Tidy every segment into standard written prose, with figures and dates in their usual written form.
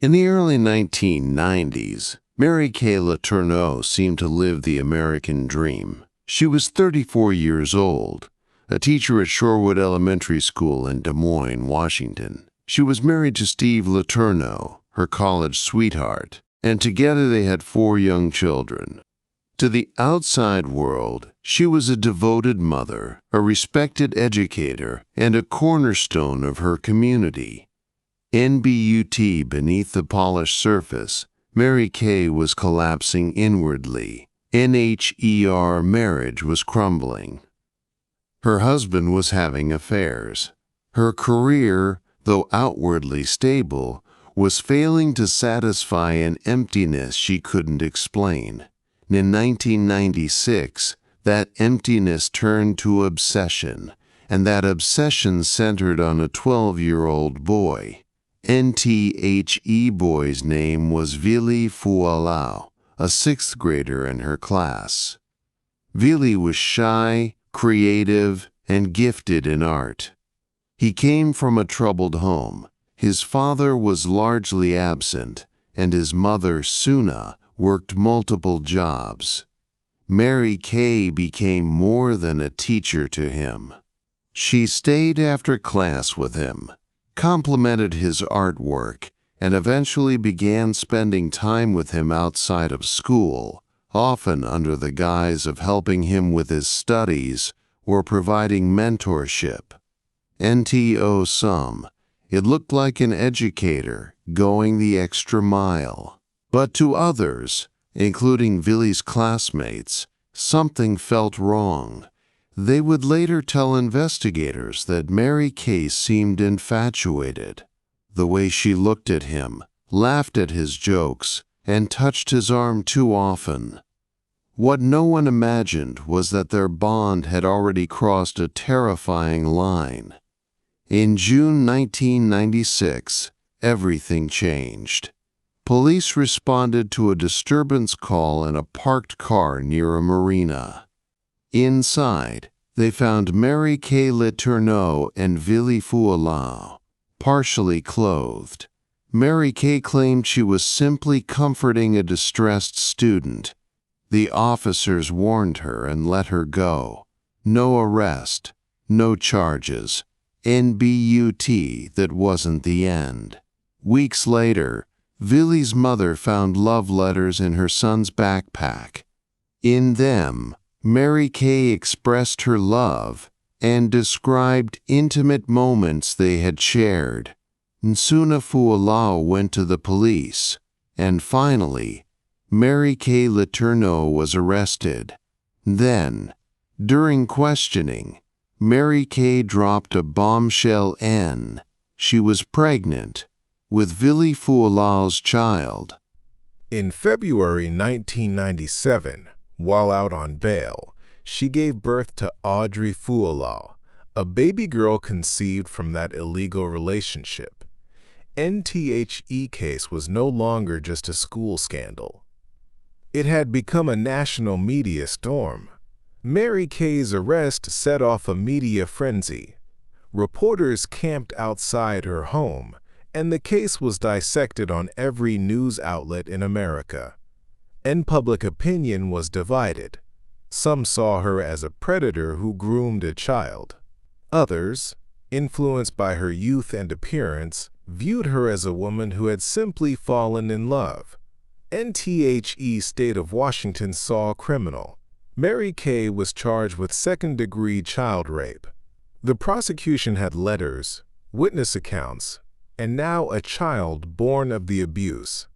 In the early 1990s, Mary Kay Letourneau seemed to live the American dream. She was 34 years old, a teacher at Shorewood Elementary School in Des Moines, Washington. She was married to Steve Letourneau, her college sweetheart, and together they had 4 young children. To the outside world, she was a devoted mother, a respected educator, and a cornerstone of her community. NBUT beneath the polished surface, Mary Kay was collapsing inwardly. NHER marriage was crumbling. Her husband was having affairs. Her career, though outwardly stable, was failing to satisfy an emptiness she couldn't explain. In 1996, that emptiness turned to obsession, and that obsession centered on a 12-year-old boy. NTHE boy's name was Vili Fualau, a 6th grader in her class. Vili was shy, creative, and gifted in art. He came from a troubled home. His father was largely absent, and his mother, Suna, worked multiple jobs. Mary Kay became more than a teacher to him. She stayed after class with him, complimented his artwork, and eventually began spending time with him outside of school, often under the guise of helping him with his studies or providing mentorship. NTO some, it looked like an educator going the extra mile. But to others, including Vili's classmates, something felt wrong. They would later tell investigators that Mary Kay seemed infatuated. The way she looked at him, laughed at his jokes, and touched his arm too often. What no one imagined was that their bond had already crossed a terrifying line. In June 1996, everything changed. Police responded to a disturbance call in a parked car near a marina. Inside, they found Mary Kay Letourneau and Vili Fualau, partially clothed. Mary Kay claimed she was simply comforting a distressed student. The officers warned her and let her go. No arrest, no charges. NBUT, that wasn't the end. Weeks later, Vili's mother found love letters in her son's backpack. In them, Mary Kay expressed her love and described intimate moments they had shared. Suna Fualau went to the police, and finally, Mary Kay Letourneau was arrested. Then, during questioning, Mary Kay dropped a bombshell. She was pregnant with Vili Fualau's child. In February 1997, while out on bail, she gave birth to Audrey Fualau, a baby girl conceived from that illegal relationship. NTHE case was no longer just a school scandal. It had become a national media storm. Mary Kay's arrest set off a media frenzy. Reporters camped outside her home, and the case was dissected on every news outlet in America. And public opinion was divided. Some saw her as a predator who groomed a child. Others, influenced by her youth and appearance, viewed her as a woman who had simply fallen in love. NTHE State of Washington saw a criminal. Mary Kay was charged with second-degree child rape. The prosecution had letters, witness accounts, and now a child born of the abuse.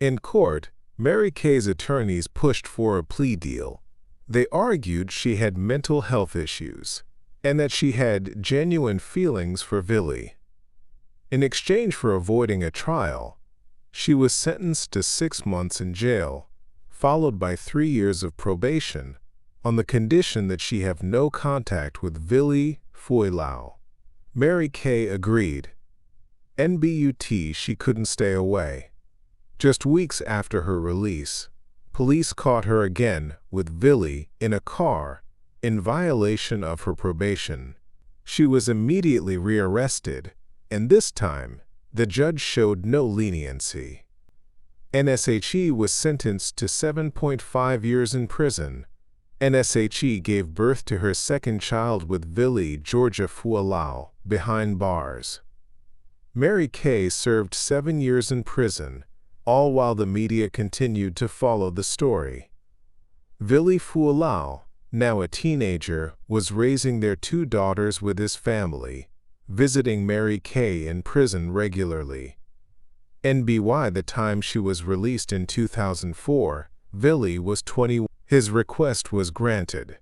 In court, Mary Kay's attorneys pushed for a plea deal. They argued she had mental health issues and that she had genuine feelings for Vili. In exchange for avoiding a trial, she was sentenced to 6 months in jail, followed by 3 years of probation, on the condition that she have no contact with Vili Fualau. Mary Kay agreed. NBUT, she couldn't stay away. Just weeks after her release, police caught her again with Vili in a car in violation of her probation. She was immediately rearrested, and this time, the judge showed no leniency. NSHE was sentenced to 7.5 years in prison. NSHE gave birth to her second child with Vili Georgia Fualau behind bars. Mary Kay served 7 years in prison, all while the media continued to follow the story. Vili Fualau, now a teenager, was raising their 2 daughters with his family, visiting Mary Kay in prison regularly. NBY the time she was released in 2004, Vili was 21. His request was granted.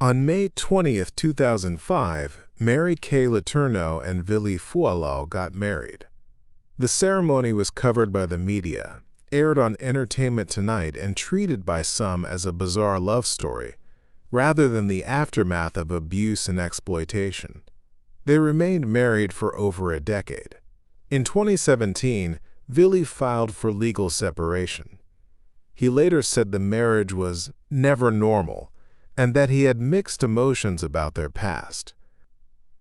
On May 20, 2005, Mary Kay Letourneau and Vili Fualau got married. The ceremony was covered by the media, aired on Entertainment Tonight, and treated by some as a bizarre love story, rather than the aftermath of abuse and exploitation. They remained married for over a decade. In 2017, Vili filed for legal separation. He later said the marriage was never normal and that he had mixed emotions about their past.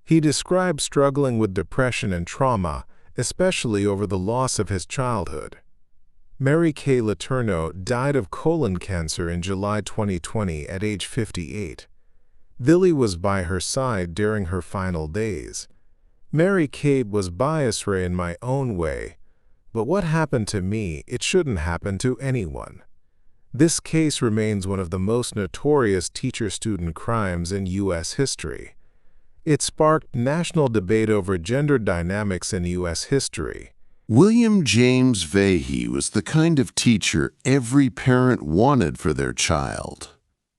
He described struggling with depression and trauma, especially over the loss of his childhood. Mary Kay Letourneau died of colon cancer in July 2020 at age 58. Vili was by her side during her final days. Mary Kay was biased in my own way, but what happened to me, it shouldn't happen to anyone. This case remains one of the most notorious teacher-student crimes in U.S. history. It sparked national debate over gender dynamics in U.S. history. William James Vahey was the kind of teacher every parent wanted for their child.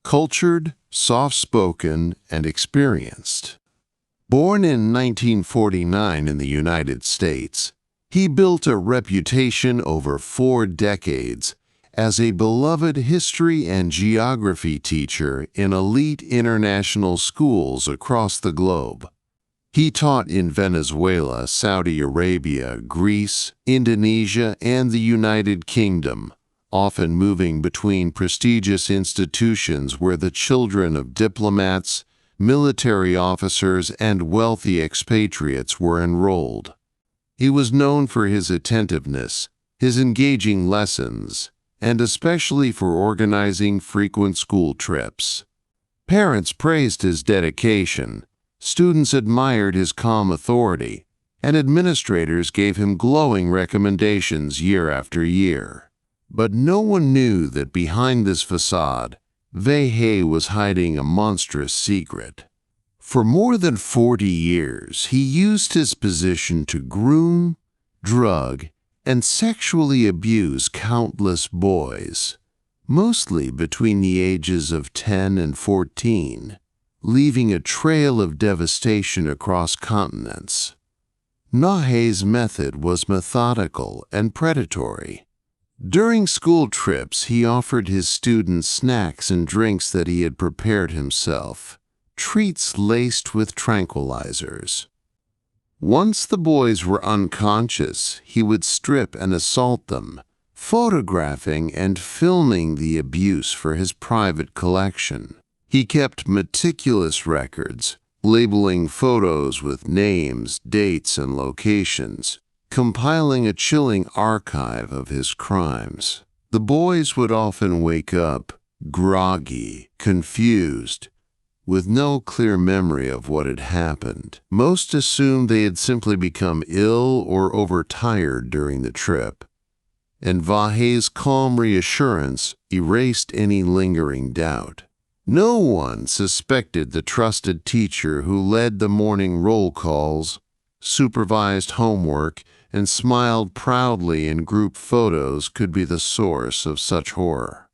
Cultured, soft-spoken, and experienced. Born in 1949 in the United States, he built a reputation over 4 decades as a beloved history and geography teacher in elite international schools across the globe. He taught in Venezuela, Saudi Arabia, Greece, Indonesia, and the United Kingdom, often moving between prestigious institutions where the children of diplomats, military officers, and wealthy expatriates were enrolled. He was known for his attentiveness, his engaging lessons, and especially for organizing frequent school trips. Parents praised his dedication, students admired his calm authority, and administrators gave him glowing recommendations year after year. But no one knew that behind this facade, Vahey was hiding a monstrous secret. For more than 40 years, he used his position to groom, drug, and sexually abuse countless boys, mostly between the ages of 10 and 14, leaving a trail of devastation across continents. Vahey's method was methodical and predatory. During school trips, he offered his students snacks and drinks that he had prepared himself, treats laced with tranquilizers. Once the boys were unconscious, he would strip and assault them, photographing and filming the abuse for his private collection. He kept meticulous records, labeling photos with names, dates, and locations, compiling a chilling archive of his crimes. The boys would often wake up, groggy, confused, with no clear memory of what had happened. Most assumed they had simply become ill or overtired during the trip, and Vahey's calm reassurance erased any lingering doubt. No one suspected the trusted teacher who led the morning roll calls, supervised homework, and smiled proudly in group photos could be the source of such horror.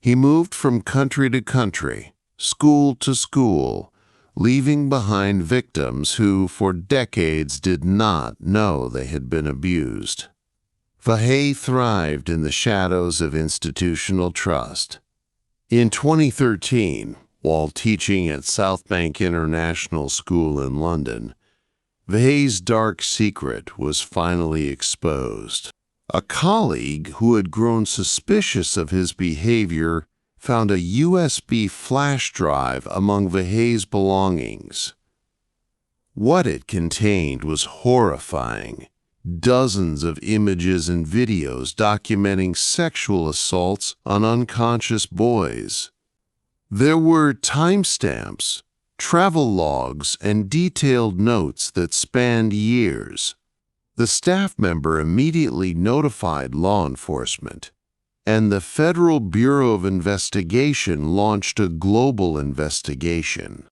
He moved from country to country, school to school, leaving behind victims who, for decades, did not know they had been abused. Vahey thrived in the shadows of institutional trust. In 2013, while teaching at South Bank International School in London, Vahey's dark secret was finally exposed. A colleague who had grown suspicious of his behavior found a USB flash drive among Vahey's belongings. What it contained was horrifying, dozens of images and videos documenting sexual assaults on unconscious boys. There were timestamps, travel logs, and detailed notes that spanned years. The staff member immediately notified law enforcement, and the Federal Bureau of Investigation launched a global investigation.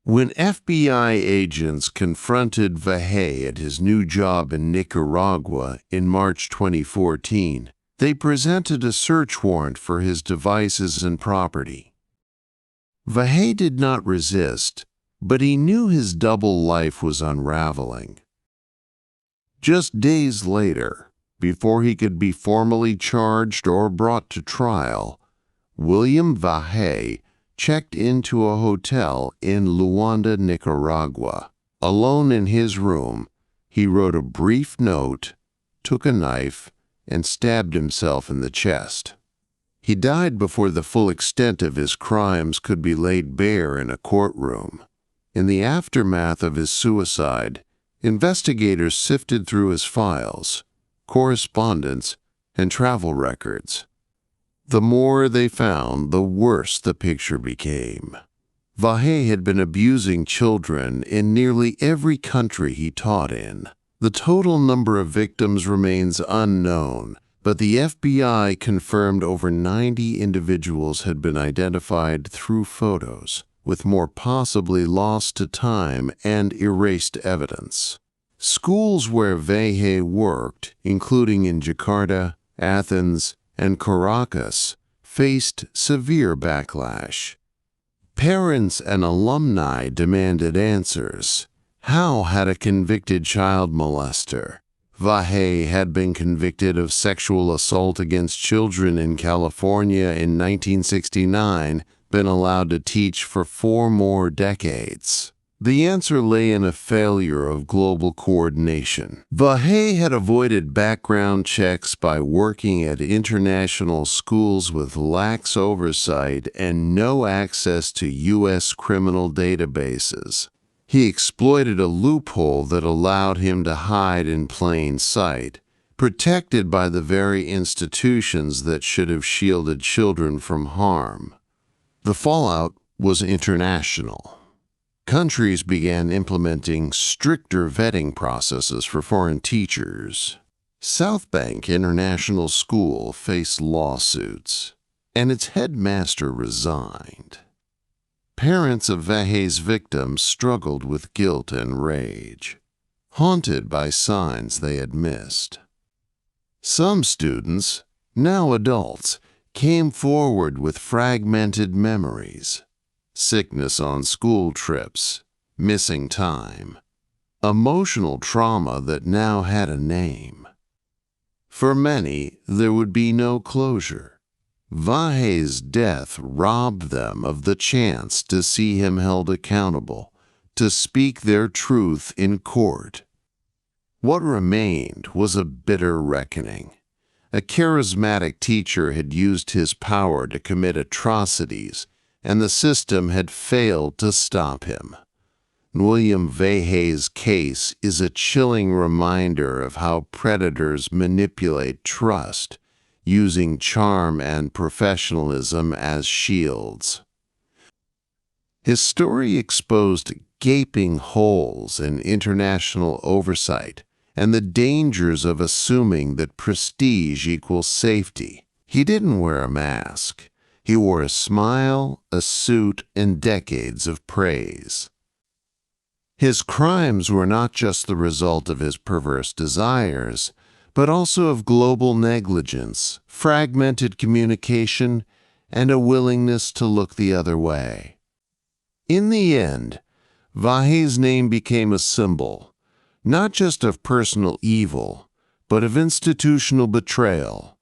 When FBI agents confronted Vahey at his new job in Nicaragua in March 2014, they presented a search warrant for his devices and property. Vahey did not resist, but he knew his double life was unraveling. Just days later, before he could be formally charged or brought to trial, William Vahey checked into a hotel in Luanda, Nicaragua. Alone in his room, he wrote a brief note, took a knife, and stabbed himself in the chest. He died before the full extent of his crimes could be laid bare in a courtroom. In the aftermath of his suicide, investigators sifted through his files, correspondence, and travel records. The more they found, the worse the picture became. Vahey had been abusing children in nearly every country he taught in. The total number of victims remains unknown, but the FBI confirmed over 90 individuals had been identified through photos, with more possibly lost to time and erased evidence. Schools where Vahey worked, including in Jakarta, Athens, and Caracas, faced severe backlash. Parents and alumni demanded answers. How had a convicted child molester, Vahey had been convicted of sexual assault against children in California in 1969, been allowed to teach for 4 more decades? The answer lay in a failure of global coordination. Vahey had avoided background checks by working at international schools with lax oversight and no access to U.S. criminal databases. He exploited a loophole that allowed him to hide in plain sight, protected by the very institutions that should have shielded children from harm. The fallout was international. Countries began implementing stricter vetting processes for foreign teachers. South Bank International School faced lawsuits, and its headmaster resigned. Parents of Vahey's victims struggled with guilt and rage, haunted by signs they had missed. Some students, now adults, came forward with fragmented memories, sickness on school trips, missing time, emotional trauma that now had a name. For many, there would be no closure. Vahey's death robbed them of the chance to see him held accountable, to speak their truth in court. What remained was a bitter reckoning. A charismatic teacher had used his power to commit atrocities, and the system had failed to stop him. William Vahey's case is a chilling reminder of how predators manipulate trust, using charm and professionalism as shields. His story exposed gaping holes in international oversight and the dangers of assuming that prestige equals safety. He didn't wear a mask. He wore a smile, a suit, and decades of praise. His crimes were not just the result of his perverse desires, but also of global negligence, fragmented communication, and a willingness to look the other way. In the end, Vahey's name became a symbol, not just of personal evil, but of institutional betrayal.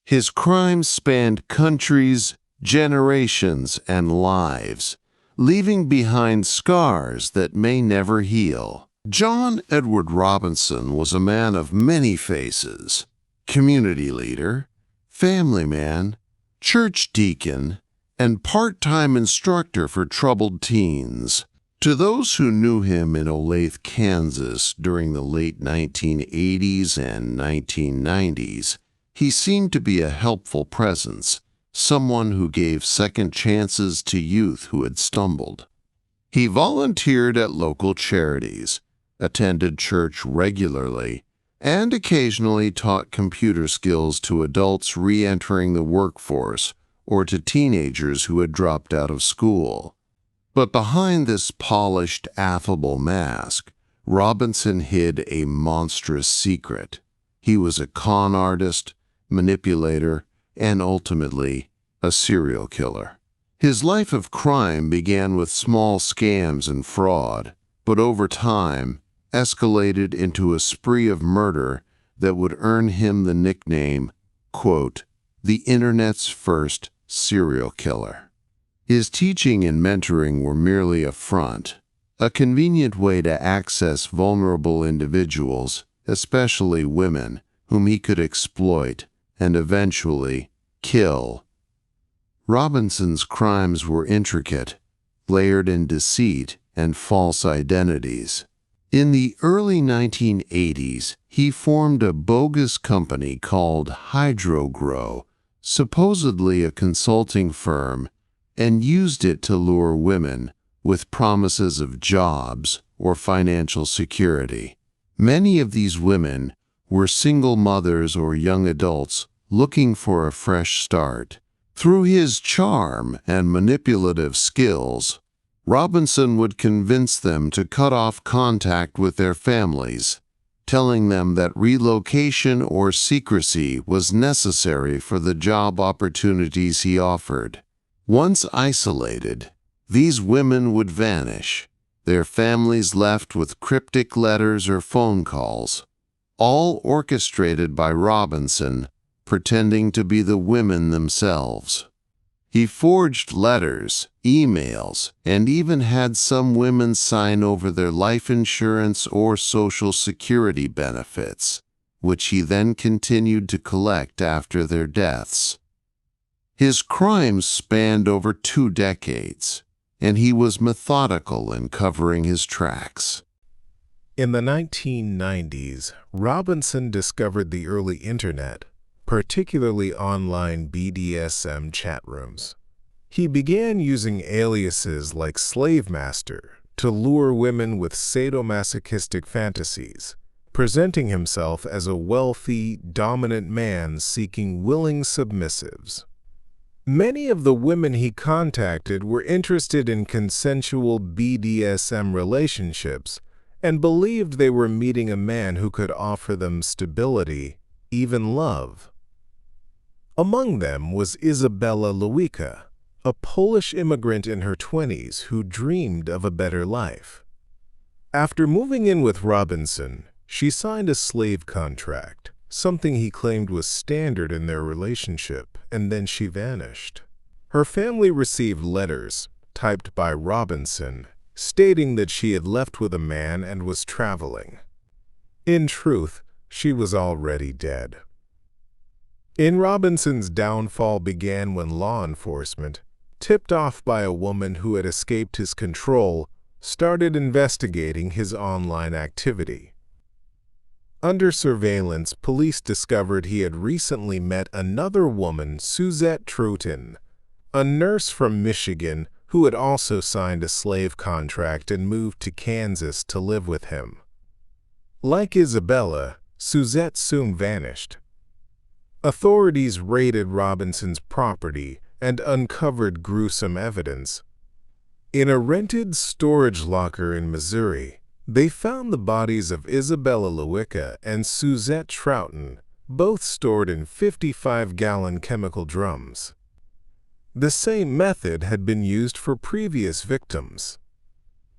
His crimes spanned countries, generations, and lives, leaving behind scars that may never heal. John Edward Robinson was a man of many faces: community leader, family man, church deacon, and part-time instructor for troubled teens. To those who knew him in Olathe, Kansas during the late 1980s and 1990s, he seemed to be a helpful presence, someone who gave second chances to youth who had stumbled. He volunteered at local charities, attended church regularly, and occasionally taught computer skills to adults re-entering the workforce or to teenagers who had dropped out of school. But behind this polished, affable mask, Robinson hid a monstrous secret. He was a con artist, manipulator, and ultimately a serial killer. His life of crime began with small scams and fraud, but over time escalated into a spree of murder that would earn him the nickname, quote, the Internet's first serial killer. His teaching and mentoring were merely a front, a convenient way to access vulnerable individuals, especially women, whom he could exploit and eventually kill. Robinson's crimes were intricate, layered in deceit and false identities. In the early 1980s, he formed a bogus company called HydroGrow, supposedly a consulting firm, and used it to lure women with promises of jobs or financial security. Many of these women were single mothers or young adults looking for a fresh start. Through his charm and manipulative skills, Robinson would convince them to cut off contact with their families, telling them that relocation or secrecy was necessary for the job opportunities he offered. Once isolated, these women would vanish, their families left with cryptic letters or phone calls, all orchestrated by Robinson, pretending to be the women themselves. He forged letters, emails, and even had some women sign over their life insurance or Social Security benefits, which he then continued to collect after their deaths. His crimes spanned over 2 decades, and he was methodical in covering his tracks. In the 1990s, Robinson discovered the early internet, particularly online BDSM chat rooms. He began using aliases like Slave Master to lure women with sadomasochistic fantasies, presenting himself as a wealthy, dominant man seeking willing submissives. Many of the women he contacted were interested in consensual BDSM relationships and believed they were meeting a man who could offer them stability, even love. Among them was Izabela Lewicka, a Polish immigrant in her 20s who dreamed of a better life. After moving in with Robinson, she signed a slave contract, something he claimed was standard in their relationship, and then she vanished. Her family received letters, typed by Robinson, stating that she had left with a man and was traveling. In truth, she was already dead. In Robinson's downfall began when law enforcement, tipped off by a woman who had escaped his control, started investigating his online activity. Under surveillance, police discovered he had recently met another woman, Suzette Troughton, a nurse from Michigan who had also signed a slave contract and moved to Kansas to live with him. Like Izabela, Suzette soon vanished. Authorities raided Robinson's property and uncovered gruesome evidence. In a rented storage locker in Missouri, they found the bodies of Izabela Lewicka and Suzette Troughton, both stored in 55-gallon chemical drums. The same method had been used for previous victims.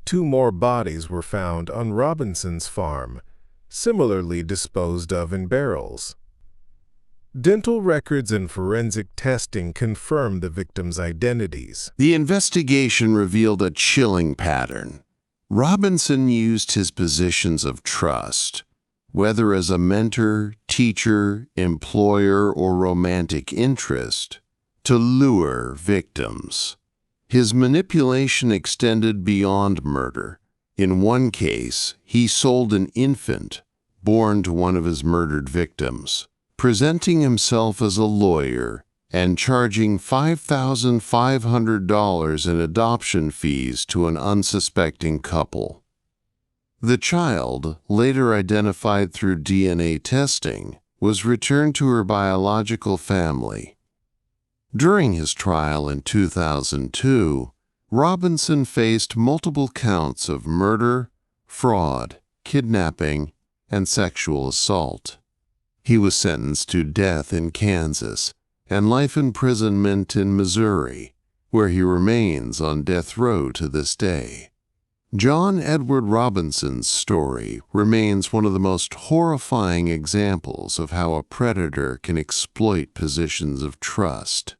2 more bodies were found on Robinson's farm, similarly disposed of in barrels. Dental records and forensic testing confirmed the victims' identities. The investigation revealed a chilling pattern. Robinson used his positions of trust, whether as a mentor, teacher, employer, or romantic interest, to lure victims. His manipulation extended beyond murder. In one case, he sold an infant born to one of his murdered victims, presenting himself as a lawyer and charging $5,500 in adoption fees to an unsuspecting couple. The child, later identified through DNA testing, was returned to her biological family. During his trial in 2002, Robinson faced multiple counts of murder, fraud, kidnapping, and sexual assault. He was sentenced to death in Kansas and life imprisonment in Missouri, where he remains on death row to this day. John Edward Robinson's story remains one of the most horrifying examples of how a predator can exploit positions of trust,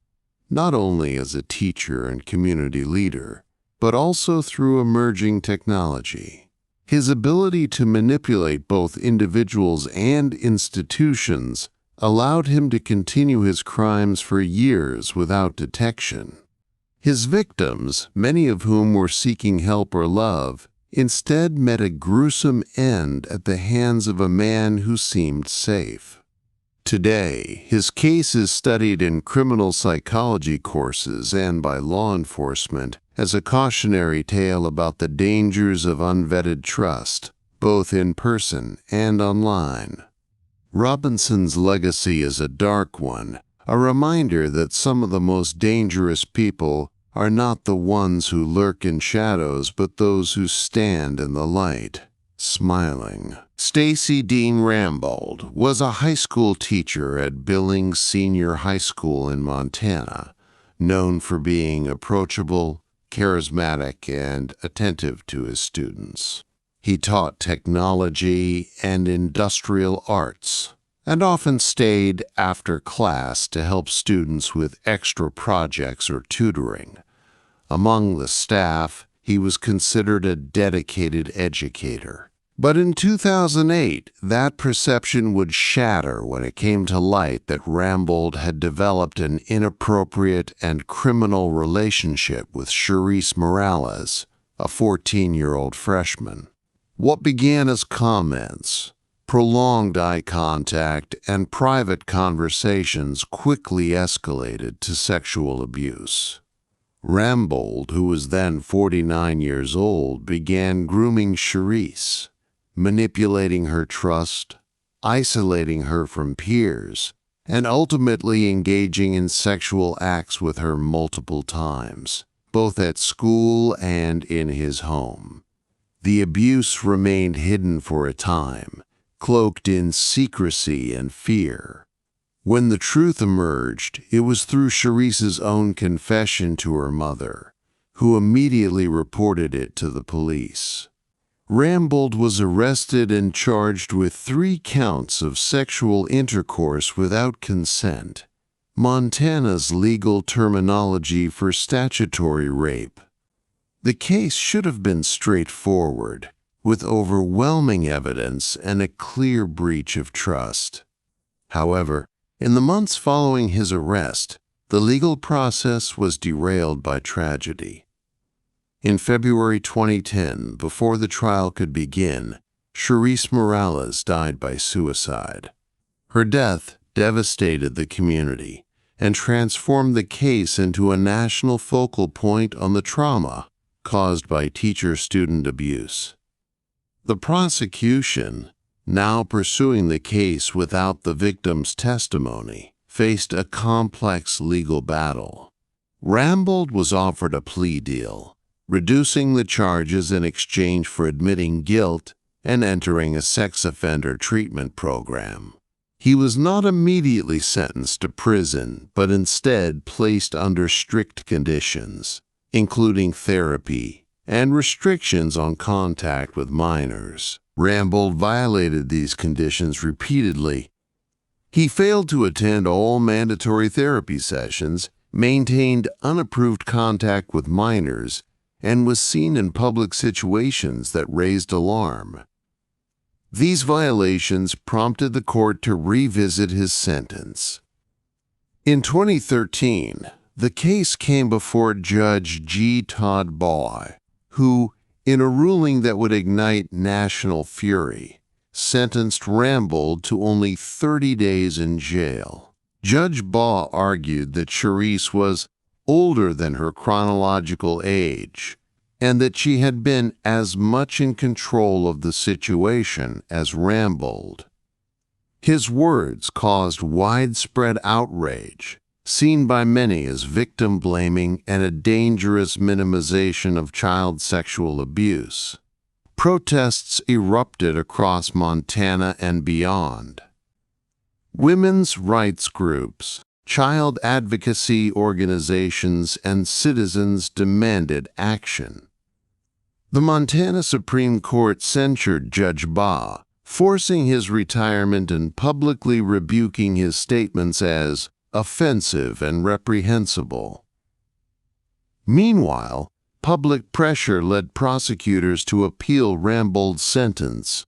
not only as a teacher and community leader, but also through emerging technology. His ability to manipulate both individuals and institutions allowed him to continue his crimes for years without detection. His victims, many of whom were seeking help or love, instead met a gruesome end at the hands of a man who seemed safe. Today, his case is studied in criminal psychology courses and by law enforcement as a cautionary tale about the dangers of unvetted trust, both in person and online. Robinson's legacy is a dark one, a reminder that some of the most dangerous people are not the ones who lurk in shadows, but those who stand in the light, smiling. Stacy Dean Rambold was a high school teacher at Billings Senior High School in Montana, known for being approachable, charismatic, and attentive to his students. He taught technology and industrial arts, and often stayed after class to help students with extra projects or tutoring. Among the staff, he was considered a dedicated educator. But in 2008, that perception would shatter when it came to light that Rambold had developed an inappropriate and criminal relationship with Charisse Morales, a 14-year-old freshman. What began as comments, prolonged eye contact, and private conversations quickly escalated to sexual abuse. Rambold, who was then 49 years old, began grooming Charisse, manipulating her trust, isolating her from peers, and ultimately engaging in sexual acts with her multiple times, both at school and in his home. The abuse remained hidden for a time, cloaked in secrecy and fear. When the truth emerged, it was through Charisse's own confession to her mother, who immediately reported it to the police. Rambold was arrested and charged with 3 counts of sexual intercourse without consent, Montana's legal terminology for statutory rape. The case should have been straightforward, with overwhelming evidence and a clear breach of trust. However, in the months following his arrest, the legal process was derailed by tragedy. In February 2010, before the trial could begin, Charisse Morales died by suicide. Her death devastated the community and transformed the case into a national focal point on the trauma caused by teacher-student abuse. The prosecution, now pursuing the case without the victim's testimony, faced a complex legal battle. Rambold was offered a plea deal, reducing the charges in exchange for admitting guilt and entering a sex offender treatment program. He was not immediately sentenced to prison, but instead placed under strict conditions, including therapy and restrictions on contact with minors. Rambold violated these conditions repeatedly. He failed to attend all mandatory therapy sessions, maintained unapproved contact with minors, and was seen in public situations that raised alarm. These violations prompted the court to revisit his sentence. In 2013, The case came before Judge G. Todd Baugh, who, in a ruling that would ignite national fury, sentenced Rambold to only 30 days in jail. Judge Baugh argued that Charisse was older than her chronological age, and that she had been as much in control of the situation as Rambold. His words caused widespread outrage, seen by many as victim-blaming and a dangerous minimization of child sexual abuse. Protests erupted across Montana and beyond. Women's rights groups, child advocacy organizations, and citizens demanded action. The Montana Supreme Court censured Judge Baugh, forcing his retirement and publicly rebuking his statements as offensive and reprehensible. Meanwhile, public pressure led prosecutors to appeal Rambold's sentence.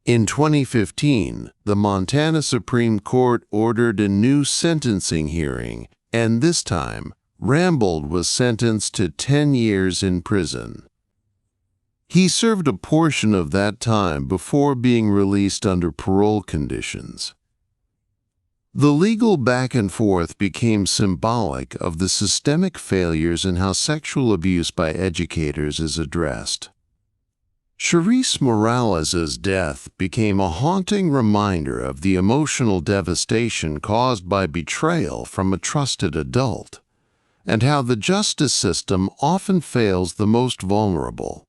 In 2015, the Montana Supreme Court ordered a new sentencing hearing, and this time, Rambold was sentenced to 10 years in prison. He served a portion of that time before being released under parole conditions. The legal back and forth became symbolic of the systemic failures in how sexual abuse by educators is addressed. Charisse Morales' death became a haunting reminder of the emotional devastation caused by betrayal from a trusted adult, and how the justice system often fails the most vulnerable.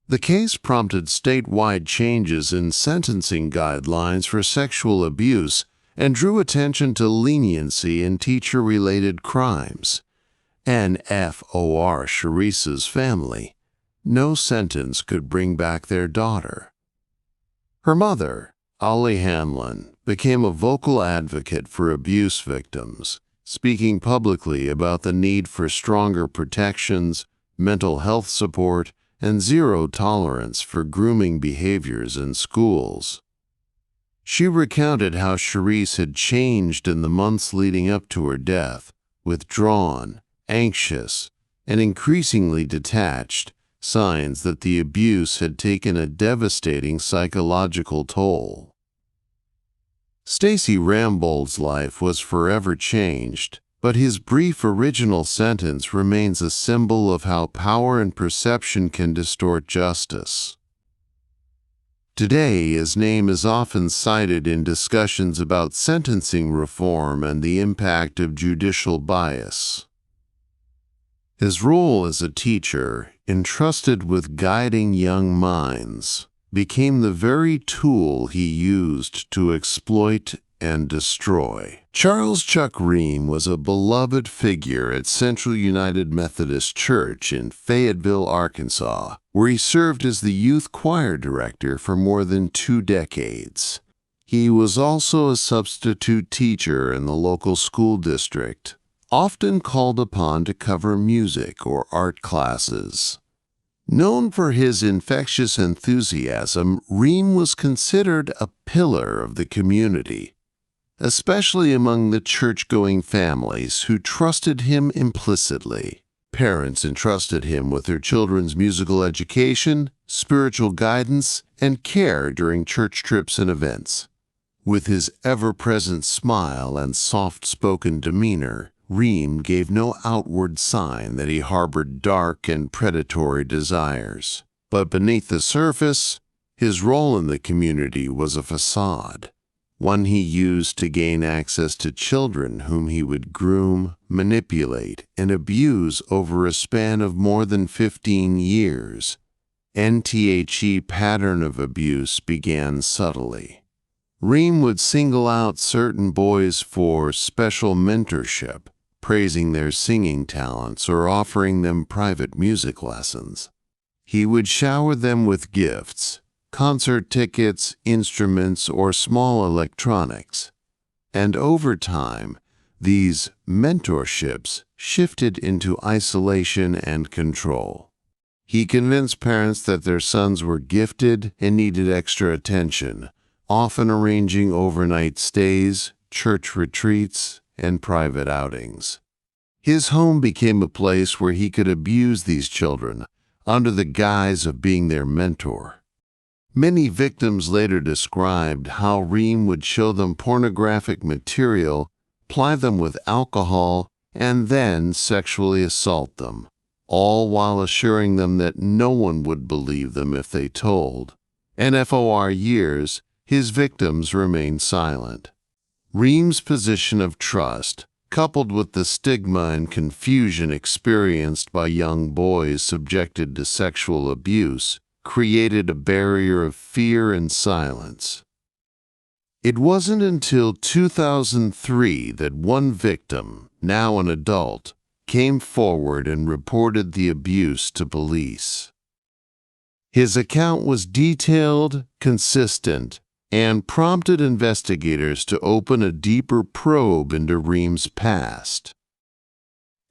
The case prompted statewide changes in sentencing guidelines for sexual abuse and drew attention to leniency in teacher-related crimes. And for Charisse's family, no sentence could bring back their daughter. Her mother, Ollie Hanlon, became a vocal advocate for abuse victims, speaking publicly about the need for stronger protections, mental health support, and zero tolerance for grooming behaviors in schools. She recounted how Charisse had changed in the months leading up to her death, withdrawn, anxious, and increasingly detached, signs that the abuse had taken a devastating psychological toll. Stacey Rambold's life was forever changed, but his brief original sentence remains a symbol of how power and perception can distort justice. Today, his name is often cited in discussions about sentencing reform and the impact of judicial bias. His role as a teacher, entrusted with guiding young minds, became the very tool he used to exploit and destroy. Charles Chuck Ream was a beloved figure at Central United Methodist Church in Fayetteville, Arkansas, where he served as the youth choir director for more than 2 decades. He was also a substitute teacher in the local school district, often called upon to cover music or art classes. Known for his infectious enthusiasm, Ream was considered a pillar of the community, especially among the church-going families who trusted him implicitly. Parents entrusted him with their children's musical education, spiritual guidance, and care during church trips and events. With his ever-present smile and soft-spoken demeanor, Ream gave no outward sign that he harbored dark and predatory desires. But beneath the surface, his role in the community was a facade, one he used to gain access to children whom he would groom, manipulate, and abuse over a span of more than 15 years. NTHE pattern of abuse began subtly. Ream would single out certain boys for special mentorship, praising their singing talents or offering them private music lessons. He would shower them with gifts, concert tickets, instruments, or small electronics. And over time, these mentorships shifted into isolation and control. He convinced parents that their sons were gifted and needed extra attention, often arranging overnight stays, church retreats, and private outings. His home became a place where he could abuse these children under the guise of being their mentor. Many victims later described how Ream would show them pornographic material, ply them with alcohol, and then sexually assault them, all while assuring them that no one would believe them if they told. And for years, his victims remained silent. Ream's position of trust, coupled with the stigma and confusion experienced by young boys subjected to sexual abuse, created a barrier of fear and silence. It wasn't until 2003 that one victim, now an adult, came forward and reported the abuse to police. His account was detailed, consistent, and prompted investigators to open a deeper probe into Ream's past.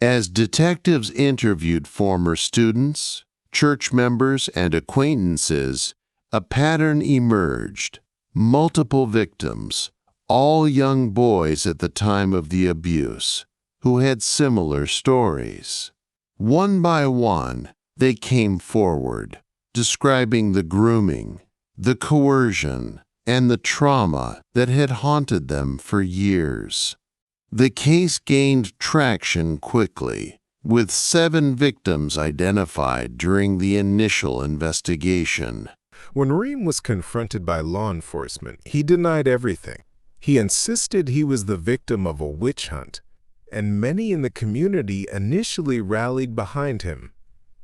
As detectives interviewed former students, church members, and acquaintances, a pattern emerged. Multiple victims, all young boys at the time of the abuse, who had similar stories. One by one, they came forward, describing the grooming, the coercion, and the trauma that had haunted them for years. The case gained traction quickly, with 7 victims identified during the initial investigation. When Ream was confronted by law enforcement, he denied everything. He insisted he was the victim of a witch hunt, and many in the community initially rallied behind him,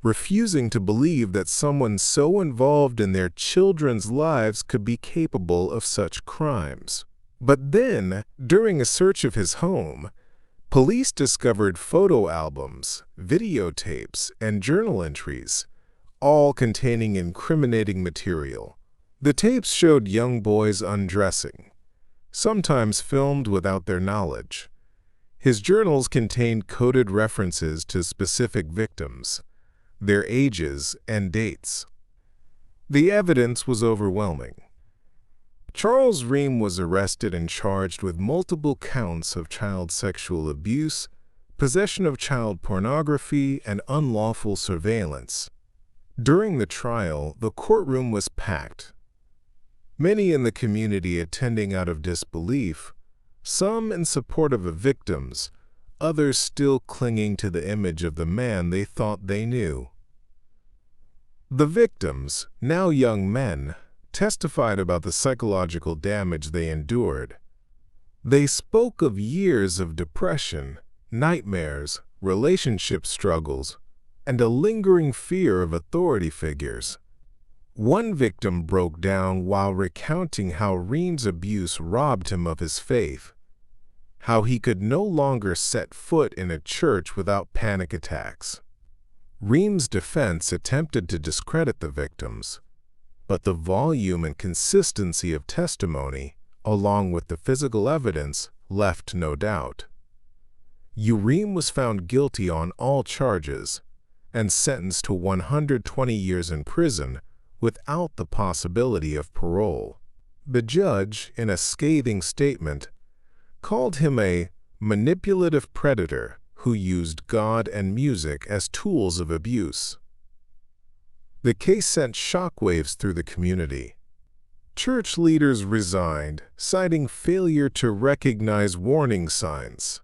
refusing to believe that someone so involved in their children's lives could be capable of such crimes. But then, during a search of his home, police discovered photo albums, videotapes, and journal entries, all containing incriminating material. The tapes showed young boys undressing, sometimes filmed without their knowledge. His journals contained coded references to specific victims, their ages, and dates. The evidence was overwhelming. Charles Ream was arrested and charged with multiple counts of child sexual abuse, possession of child pornography, and unlawful surveillance. During the trial, the courtroom was packed. Many in the community attending out of disbelief, some in support of the victims, others still clinging to the image of the man they thought they knew. The victims, now young men, testified about the psychological damage they endured. They spoke of years of depression, nightmares, relationship struggles, and a lingering fear of authority figures. One victim broke down while recounting how Ream's abuse robbed him of his faith, how he could no longer set foot in a church without panic attacks. Ream's defense attempted to discredit the victims, but the volume and consistency of testimony, along with the physical evidence, left no doubt. Ream was found guilty on all charges and sentenced to 120 years in prison without the possibility of parole. The judge, in a scathing statement, called him a manipulative predator who used God and music as tools of abuse. The case sent shockwaves through the community. Church leaders resigned, citing failure to recognize warning signs.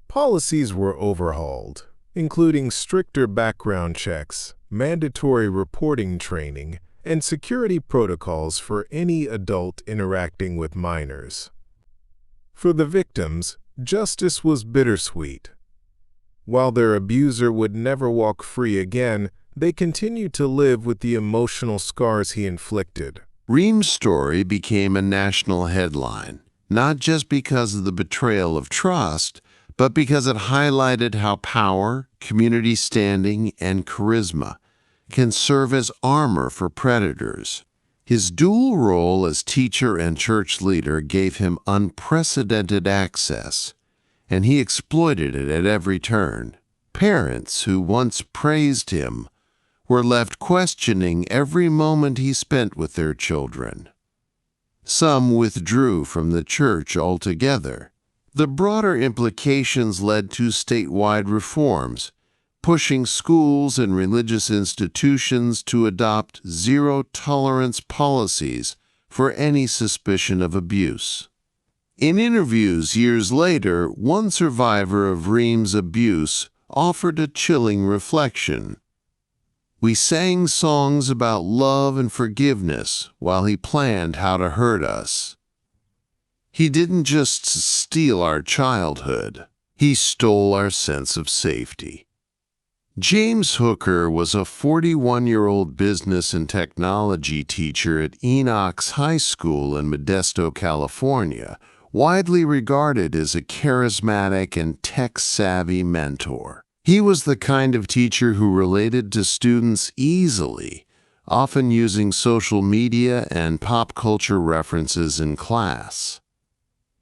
Policies were overhauled, including stricter background checks, mandatory reporting training, and security protocols for any adult interacting with minors. For the victims, justice was bittersweet. While their abuser would never walk free again, they continued to live with the emotional scars he inflicted. Ream's story became a national headline, not just because of the betrayal of trust, but because it highlighted how power, community standing, and charisma can serve as armor for predators. His dual role as teacher and church leader gave him unprecedented access, and he exploited it at every turn. Parents who once praised him were left questioning every moment he spent with their children. Some withdrew from the church altogether, The broader implications led to statewide reforms, pushing schools and religious institutions to adopt zero-tolerance policies for any suspicion of abuse. In interviews years later, one survivor of Ream's abuse offered a chilling reflection. "We sang songs about love and forgiveness while he planned how to hurt us. He didn't just steal our childhood, he stole our sense of safety." James Hooker was a 41-year-old business and technology teacher at Enoch's High School in Modesto, California, widely regarded as a charismatic and tech-savvy mentor. He was the kind of teacher who related to students easily, often using social media and pop culture references in class.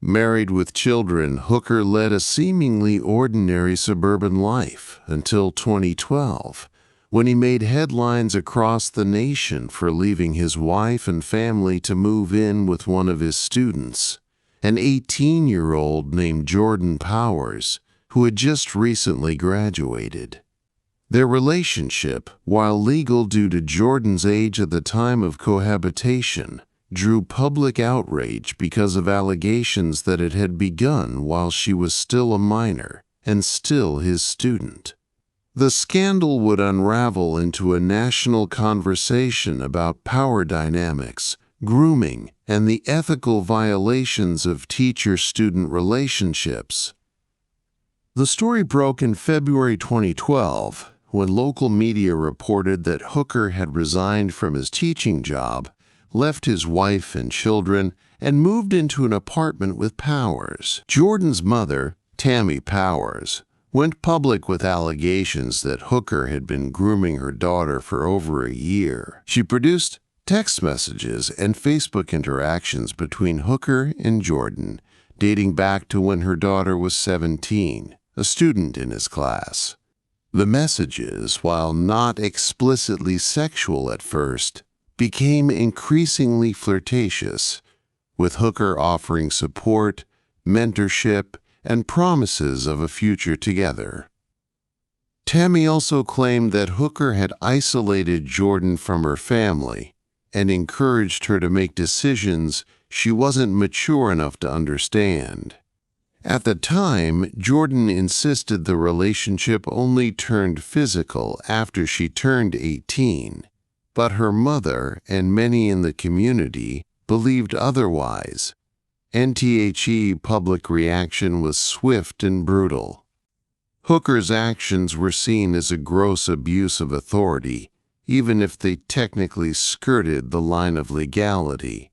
Married with children, Hooker led a seemingly ordinary suburban life until 2012, when he made headlines across the nation for leaving his wife and family to move in with one of his students, an 18-year-old named Jordan Powers, who had just recently graduated. Their relationship, while legal due to Jordan's age at the time of cohabitation, drew public outrage because of allegations that it had begun while she was still a minor and still his student. The scandal would unravel into a national conversation about power dynamics, grooming, and the ethical violations of teacher-student relationships. The story broke in February 2012 when local media reported that Hooker had resigned from his teaching job, left his wife and children, and moved into an apartment with Powers. Jordan's mother, Tammy Powers, went public with allegations that Hooker had been grooming her daughter for over a year. She produced text messages and Facebook interactions between Hooker and Jordan, dating back to when her daughter was 17, a student in his class. The messages, while not explicitly sexual at first, became increasingly flirtatious, with Hooker offering support, mentorship, and promises of a future together. Tammy also claimed that Hooker had isolated Jordan from her family and encouraged her to make decisions she wasn't mature enough to understand. At the time, Jordan insisted the relationship only turned physical after she turned 18. But her mother and many in the community believed otherwise. NTHE public reaction was swift and brutal. Hooker's actions were seen as a gross abuse of authority, even if they technically skirted the line of legality.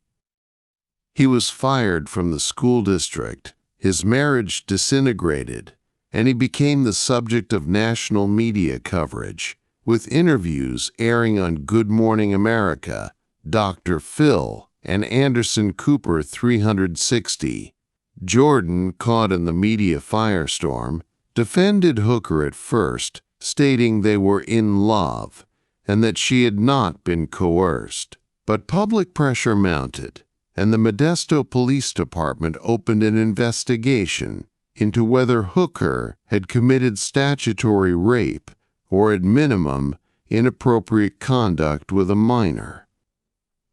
He was fired from the school district, his marriage disintegrated, and he became the subject of national media coverage, with interviews airing on Good Morning America, Dr. Phil, and Anderson Cooper 360. Jordan, caught in the media firestorm, defended Hooker at first, stating they were in love and that she had not been coerced. But public pressure mounted, and the Modesto Police Department opened an investigation into whether Hooker had committed statutory rape or, at minimum, inappropriate conduct with a minor.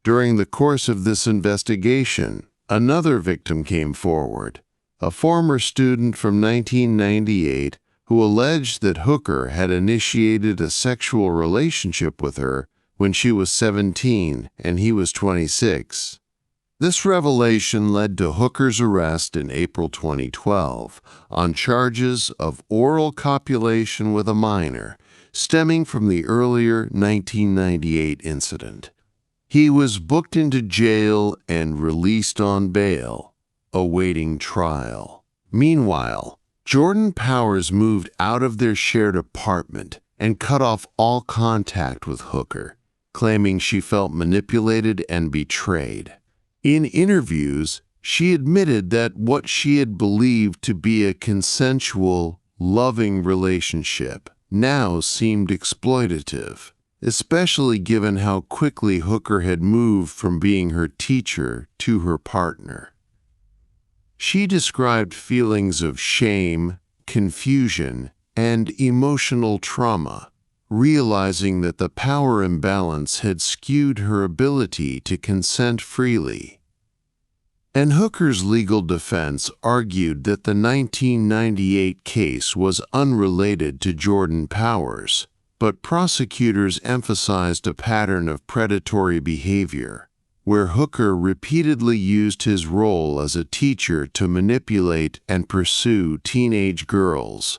During the course of this investigation, another victim came forward, a former student from 1998 who alleged that Hooker had initiated a sexual relationship with her when she was 17 and he was 26. This revelation led to Hooker's arrest in April 2012 on charges of oral copulation with a minor, stemming from the earlier 1998 incident. He was booked into jail and released on bail, awaiting trial. Meanwhile, Jordan Powers moved out of their shared apartment and cut off all contact with Hooker, claiming she felt manipulated and betrayed. In interviews, she admitted that what she had believed to be a consensual, loving relationship now seemed exploitative, especially given how quickly Hooker had moved from being her teacher to her partner. She described feelings of shame, confusion, and emotional trauma, realizing that the power imbalance had skewed her ability to consent freely. And Hooker's legal defense argued that the 1998 case was unrelated to Jordan Powers, but prosecutors emphasized a pattern of predatory behavior, where Hooker repeatedly used his role as a teacher to manipulate and pursue teenage girls.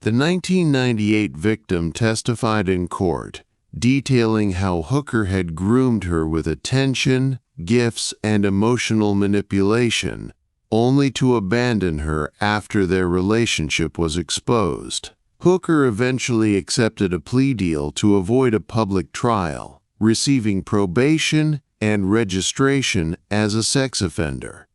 The 1998 victim testified in court, detailing how Hooker had groomed her with attention, gifts, and emotional manipulation, only to abandon her after their relationship was exposed. Hooker eventually accepted a plea deal to avoid a public trial, receiving probation and registration as a sex offender.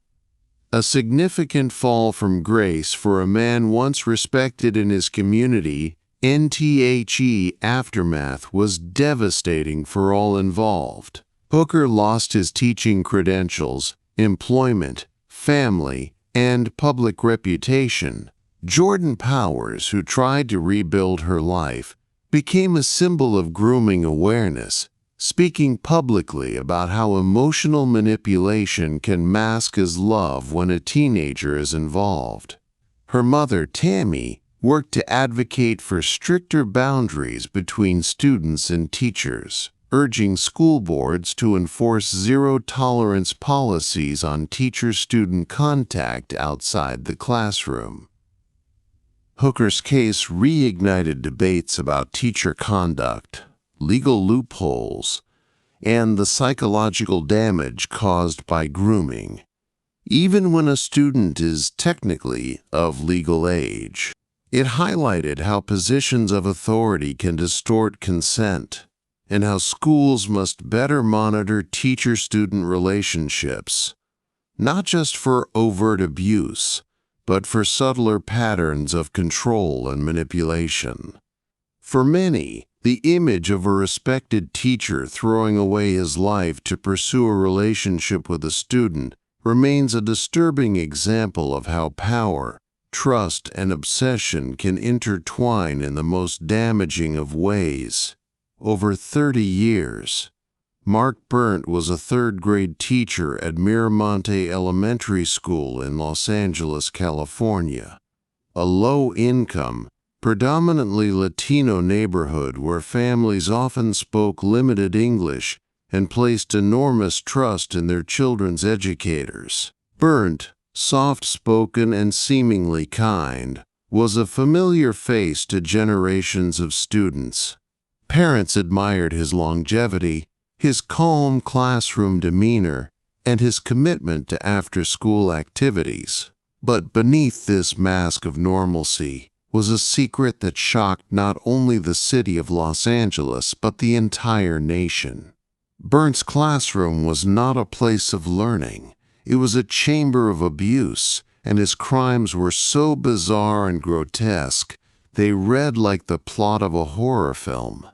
A significant fall from grace for a man once respected in his community. NTHE aftermath was devastating for all involved. Hooker lost his teaching credentials, employment, family, and public reputation. Jordan Powers, who tried to rebuild her life, became a symbol of grooming awareness, speaking publicly about how emotional manipulation can mask as love when a teenager is involved. Her mother, Tammy, worked to advocate for stricter boundaries between students and teachers, urging school boards to enforce zero-tolerance policies on teacher-student contact outside the classroom. Hooker's case reignited debates about teacher conduct, legal loopholes, and the psychological damage caused by grooming, even when a student is technically of legal age. It highlighted how positions of authority can distort consent, and how schools must better monitor teacher-student relationships, not just for overt abuse, but for subtler patterns of control and manipulation. For many, the image of a respected teacher throwing away his life to pursue a relationship with a student remains a disturbing example of how power, trust, and obsession can intertwine in the most damaging of ways. Over 30 years, Mark Berndt was a third-grade teacher at Miramonte Elementary School in Los Angeles, California, a low-income, predominantly Latino neighborhood where families often spoke limited English and placed enormous trust in their children's educators. Berndt, soft-spoken and seemingly kind, was a familiar face to generations of students. Parents admired his longevity, his calm classroom demeanor, and his commitment to after-school activities. But beneath this mask of normalcy was a secret that shocked not only the city of Los Angeles but the entire nation. Berndt's classroom was not a place of learning. It was a chamber of abuse, and his crimes were so bizarre and grotesque, they read like the plot of a horror film.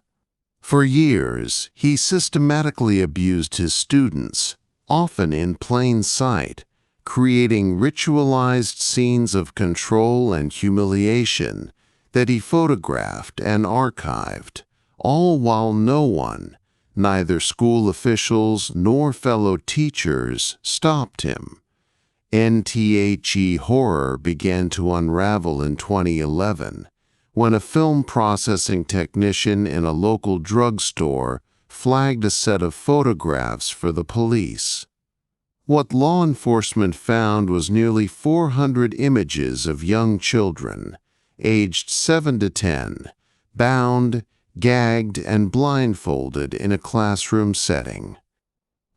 For years, he systematically abused his students, often in plain sight, creating ritualized scenes of control and humiliation that he photographed and archived, all while no one, neither school officials nor fellow teachers, stopped him. NTHE horror began to unravel in 2011, when a film processing technician in a local drugstore flagged a set of photographs for the police. What law enforcement found was nearly 400 images of young children, aged 7 to 10, bound, gagged, and blindfolded in a classroom setting.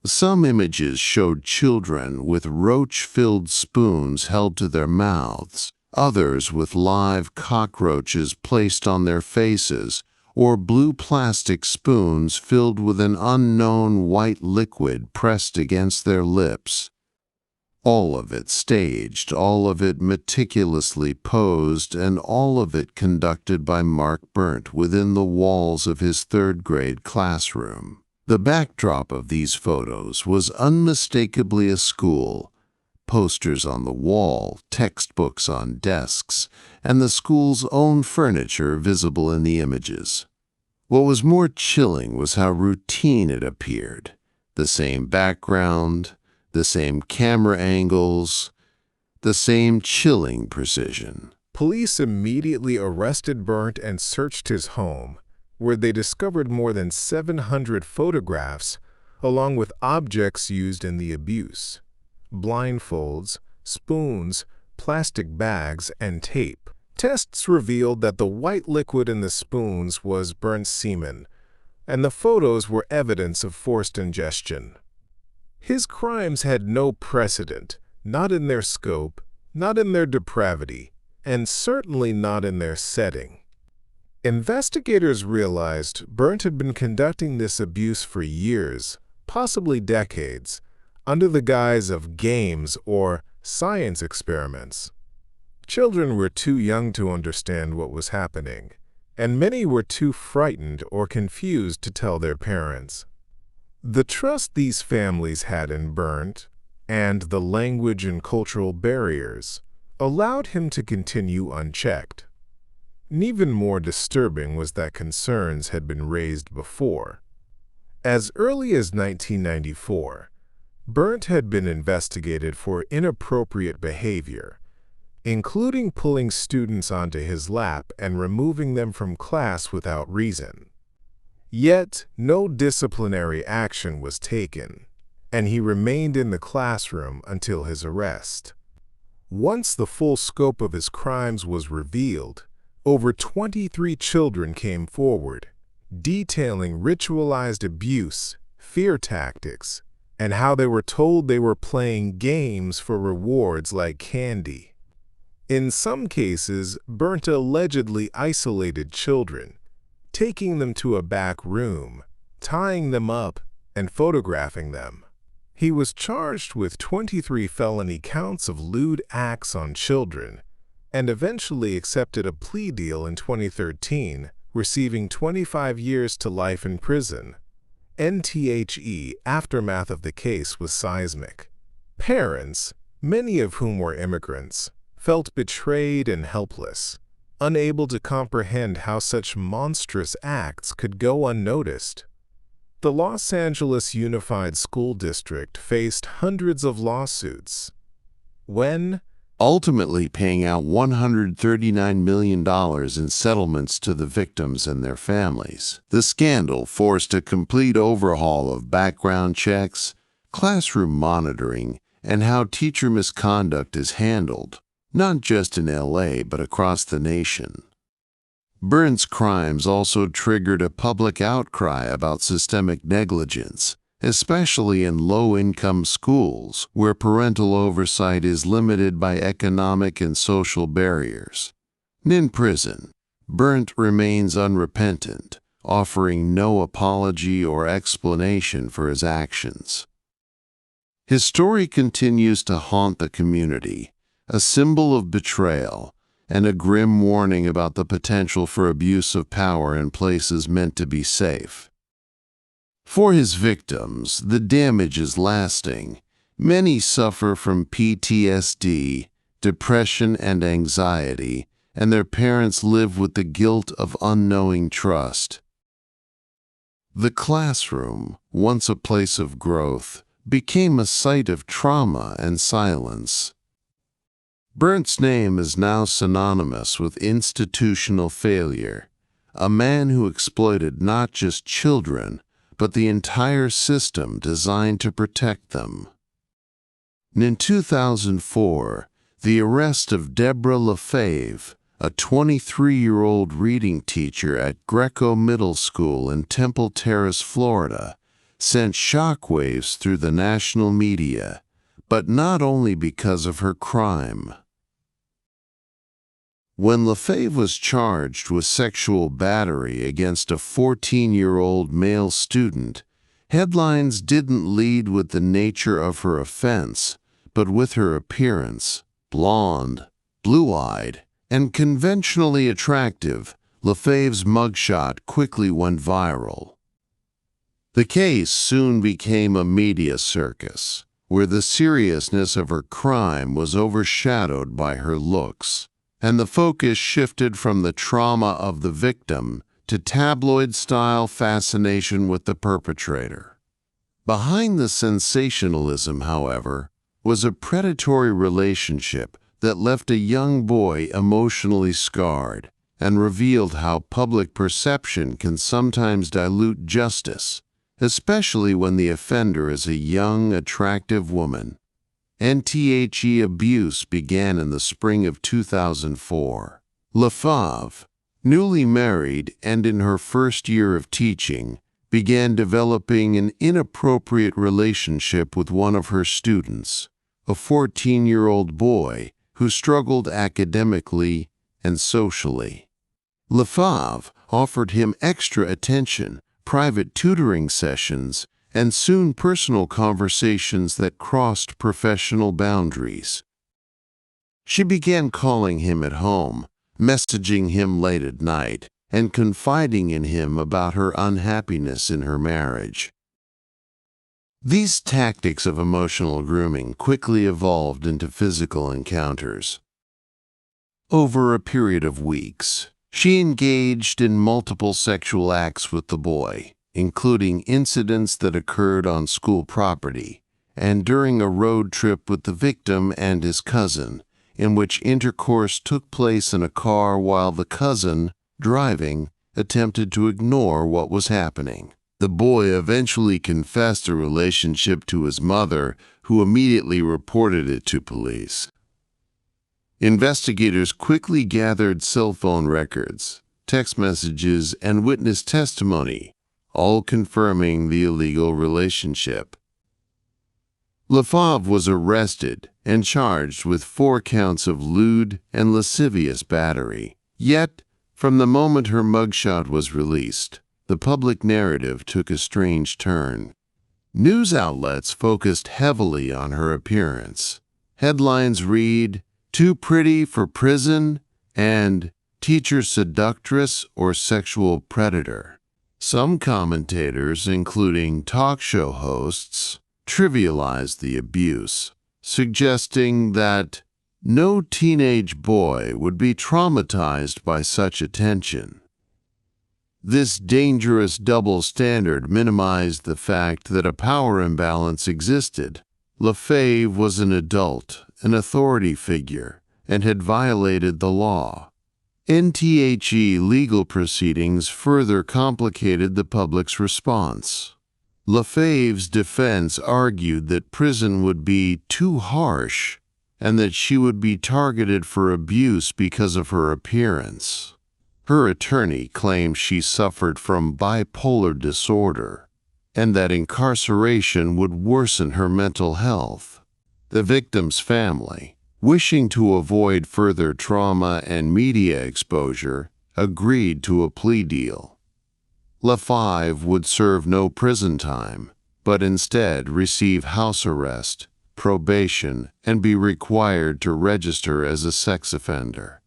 Some images showed children with roach-filled spoons held to their mouths, others with live cockroaches placed on their faces, or blue plastic spoons filled with an unknown white liquid pressed against their lips. All of it staged, all of it meticulously posed, and all of it conducted by Mark Berndt within the walls of his third-grade classroom. The backdrop of these photos was unmistakably a school, posters on the wall, textbooks on desks, and the school's own furniture visible in the images. What was more chilling was how routine it appeared. The same background, the same camera angles, the same chilling precision. Police immediately arrested Berndt and searched his home, where they discovered more than 700 photographs, along with objects used in the abuse: blindfolds, spoons, plastic bags, and tape. Tests revealed that the white liquid in the spoons was Berndt's semen, and the photos were evidence of forced ingestion. His crimes had no precedent, not in their scope, not in their depravity, and certainly not in their setting. Investigators realized Berndt had been conducting this abuse for years, possibly decades, under the guise of games or science experiments. Children were too young to understand what was happening, and many were too frightened or confused to tell their parents. The trust these families had in Berndt, and the language and cultural barriers, allowed him to continue unchecked. And even more disturbing was that concerns had been raised before. As early as 1994, Berndt had been investigated for inappropriate behavior, including pulling students onto his lap and removing them from class without reason. Yet, no disciplinary action was taken, and he remained in the classroom until his arrest. Once the full scope of his crimes was revealed, over 23 children came forward, detailing ritualized abuse, fear tactics, and how they were told they were playing games for rewards like candy. In some cases, Berndt allegedly isolated children, taking them to a back room, tying them up, and photographing them. He was charged with 23 felony counts of lewd acts on children, and eventually accepted a plea deal in 2013, receiving 25 years to life in prison. The aftermath of the case was seismic. Parents, many of whom were immigrants, felt betrayed and helpless, unable to comprehend how such monstrous acts could go unnoticed. The Los Angeles Unified School District faced hundreds of lawsuits. When, Ultimately paying out $139 million in settlements to the victims and their families. The scandal forced a complete overhaul of background checks, classroom monitoring, and how teacher misconduct is handled, not just in LA but across the nation. Berndt's crimes also triggered a public outcry about systemic negligence, especially in low-income schools where parental oversight is limited by economic and social barriers. In prison, Berndt remains unrepentant, offering no apology or explanation for his actions. His story continues to haunt the community, a symbol of betrayal and a grim warning about the potential for abuse of power in places meant to be safe. For his victims, the damage is lasting. Many suffer from PTSD, depression, and anxiety, and their parents live with the guilt of unknowing trust. The classroom, once a place of growth, became a site of trauma and silence. Berndt's name is now synonymous with institutional failure, a man who exploited not just children, but the entire system designed to protect them. In 2004, the arrest of Deborah Lefebvre, a 23-year-old reading teacher at Greco Middle School in Temple Terrace, Florida, sent shockwaves through the national media, but not only because of her crime. When Lefebvre was charged with sexual battery against a 14-year-old male student, headlines didn't lead with the nature of her offense, but with her appearance. Blonde, blue-eyed, and conventionally attractive, Lefebvre's mugshot quickly went viral. The case soon became a media circus, where the seriousness of her crime was overshadowed by her looks, and the focus shifted from the trauma of the victim to tabloid-style fascination with the perpetrator. Behind the sensationalism, however, was a predatory relationship that left a young boy emotionally scarred and revealed how public perception can sometimes dilute justice, especially when the offender is a young, attractive woman. NTHE abuse began in the spring of 2004. Lefave, newly married and in her first year of teaching, began developing an inappropriate relationship with one of her students, a 14-year-old boy who struggled academically and socially. Lefave offered him extra attention, private tutoring sessions, and soon personal conversations that crossed professional boundaries. She began calling him at home, messaging him late at night, and confiding in him about her unhappiness in her marriage. These tactics of emotional grooming quickly evolved into physical encounters. Over a period of weeks, she engaged in multiple sexual acts with the boy, including incidents that occurred on school property and during a road trip with the victim and his cousin, in which intercourse took place in a car while the cousin, driving, attempted to ignore what was happening. The boy eventually confessed a relationship to his mother, who immediately reported it to police. Investigators quickly gathered cell phone records, text messages, and witness testimony, all confirming the illegal relationship. Lefave was arrested and charged with 4 counts of lewd and lascivious battery. Yet, from the moment her mugshot was released, the public narrative took a strange turn. News outlets focused heavily on her appearance. Headlines read, "Too pretty for prison," and "Teacher seductress or sexual predator." Some commentators, including talk show hosts, trivialized the abuse, suggesting that no teenage boy would be traumatized by such attention. This dangerous double standard minimized the fact that a power imbalance existed. Lefave was an adult, an authority figure, and had violated the law. NTHE legal proceedings further complicated the public's response. Lefave's defense argued that prison would be too harsh and that she would be targeted for abuse because of her appearance. Her attorney claimed she suffered from bipolar disorder and that incarceration would worsen her mental health. The victim's family, wishing to avoid further trauma and media exposure, agreed to a plea deal. Lefave would serve no prison time, but instead receive house arrest, probation, and be required to register as a sex offender.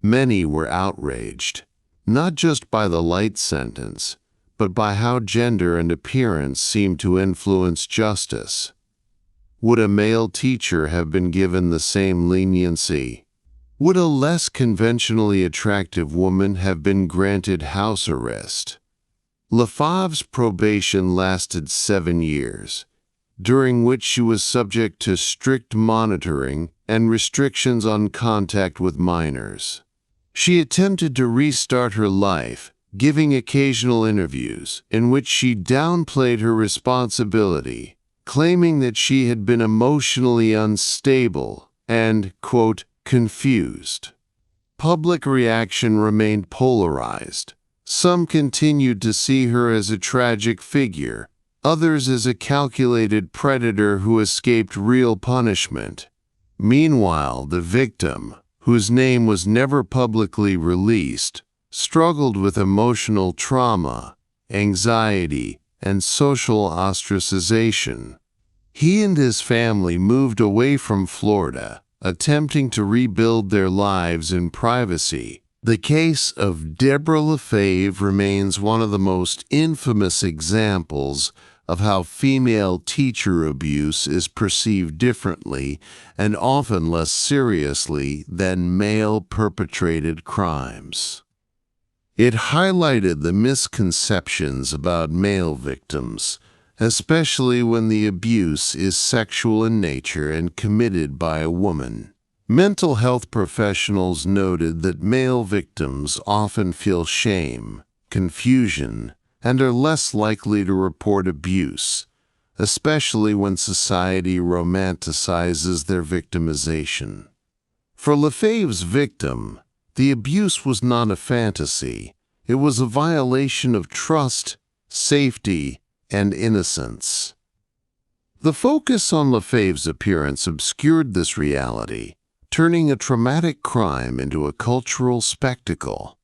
Many were outraged, not just by the light sentence, but by how gender and appearance seemed to influence justice. Would a male teacher have been given the same leniency? Would a less conventionally attractive woman have been granted house arrest? Lefave's probation lasted 7 years, during which she was subject to strict monitoring and restrictions on contact with minors. She attempted to restart her life, giving occasional interviews in which she downplayed her responsibility, claiming that she had been emotionally unstable and, quote, confused. Public reaction remained polarized. Some continued to see her as a tragic figure, others as a calculated predator who escaped real punishment. Meanwhile, the victim, whose name was never publicly released, struggled with emotional trauma, anxiety, and social ostracization. He and his family moved away from Florida, attempting to rebuild their lives in privacy. The case of Deborah Lefave remains one of the most infamous examples of how female teacher abuse is perceived differently and often less seriously than male-perpetrated crimes. It highlighted the misconceptions about male victims, especially when the abuse is sexual in nature and committed by a woman. Mental health professionals noted that male victims often feel shame, confusion, and are less likely to report abuse, especially when society romanticizes their victimization. For Lefebvre's victim, the abuse was not a fantasy. It was a violation of trust, safety, and innocence. The focus on Lefebvre's appearance obscured this reality, turning a traumatic crime into a cultural spectacle.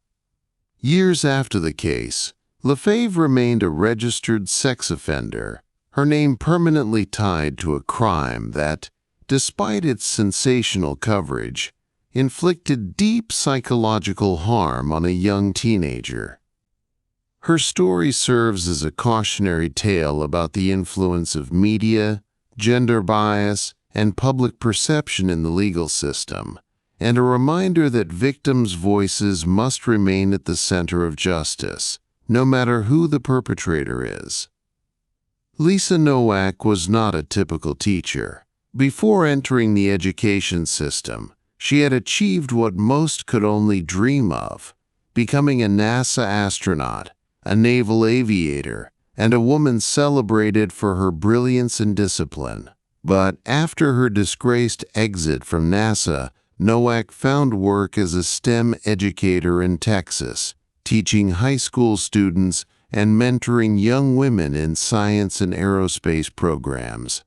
Years after the case, Lefebvre remained a registered sex offender, her name permanently tied to a crime that, despite its sensational coverage, inflicted deep psychological harm on a young teenager. Her story serves as a cautionary tale about the influence of media, gender bias, and public perception in the legal system, and a reminder that victims' voices must remain at the center of justice, no matter who the perpetrator is. Lisa Nowak was not a typical teacher. Before entering the education system, she had achieved what most could only dream of, becoming a NASA astronaut, a naval aviator, and a woman celebrated for her brilliance and discipline. But after her disgraced exit from NASA, Nowak found work as a STEM educator in Texas, teaching high school students and mentoring young women in science and aerospace programs.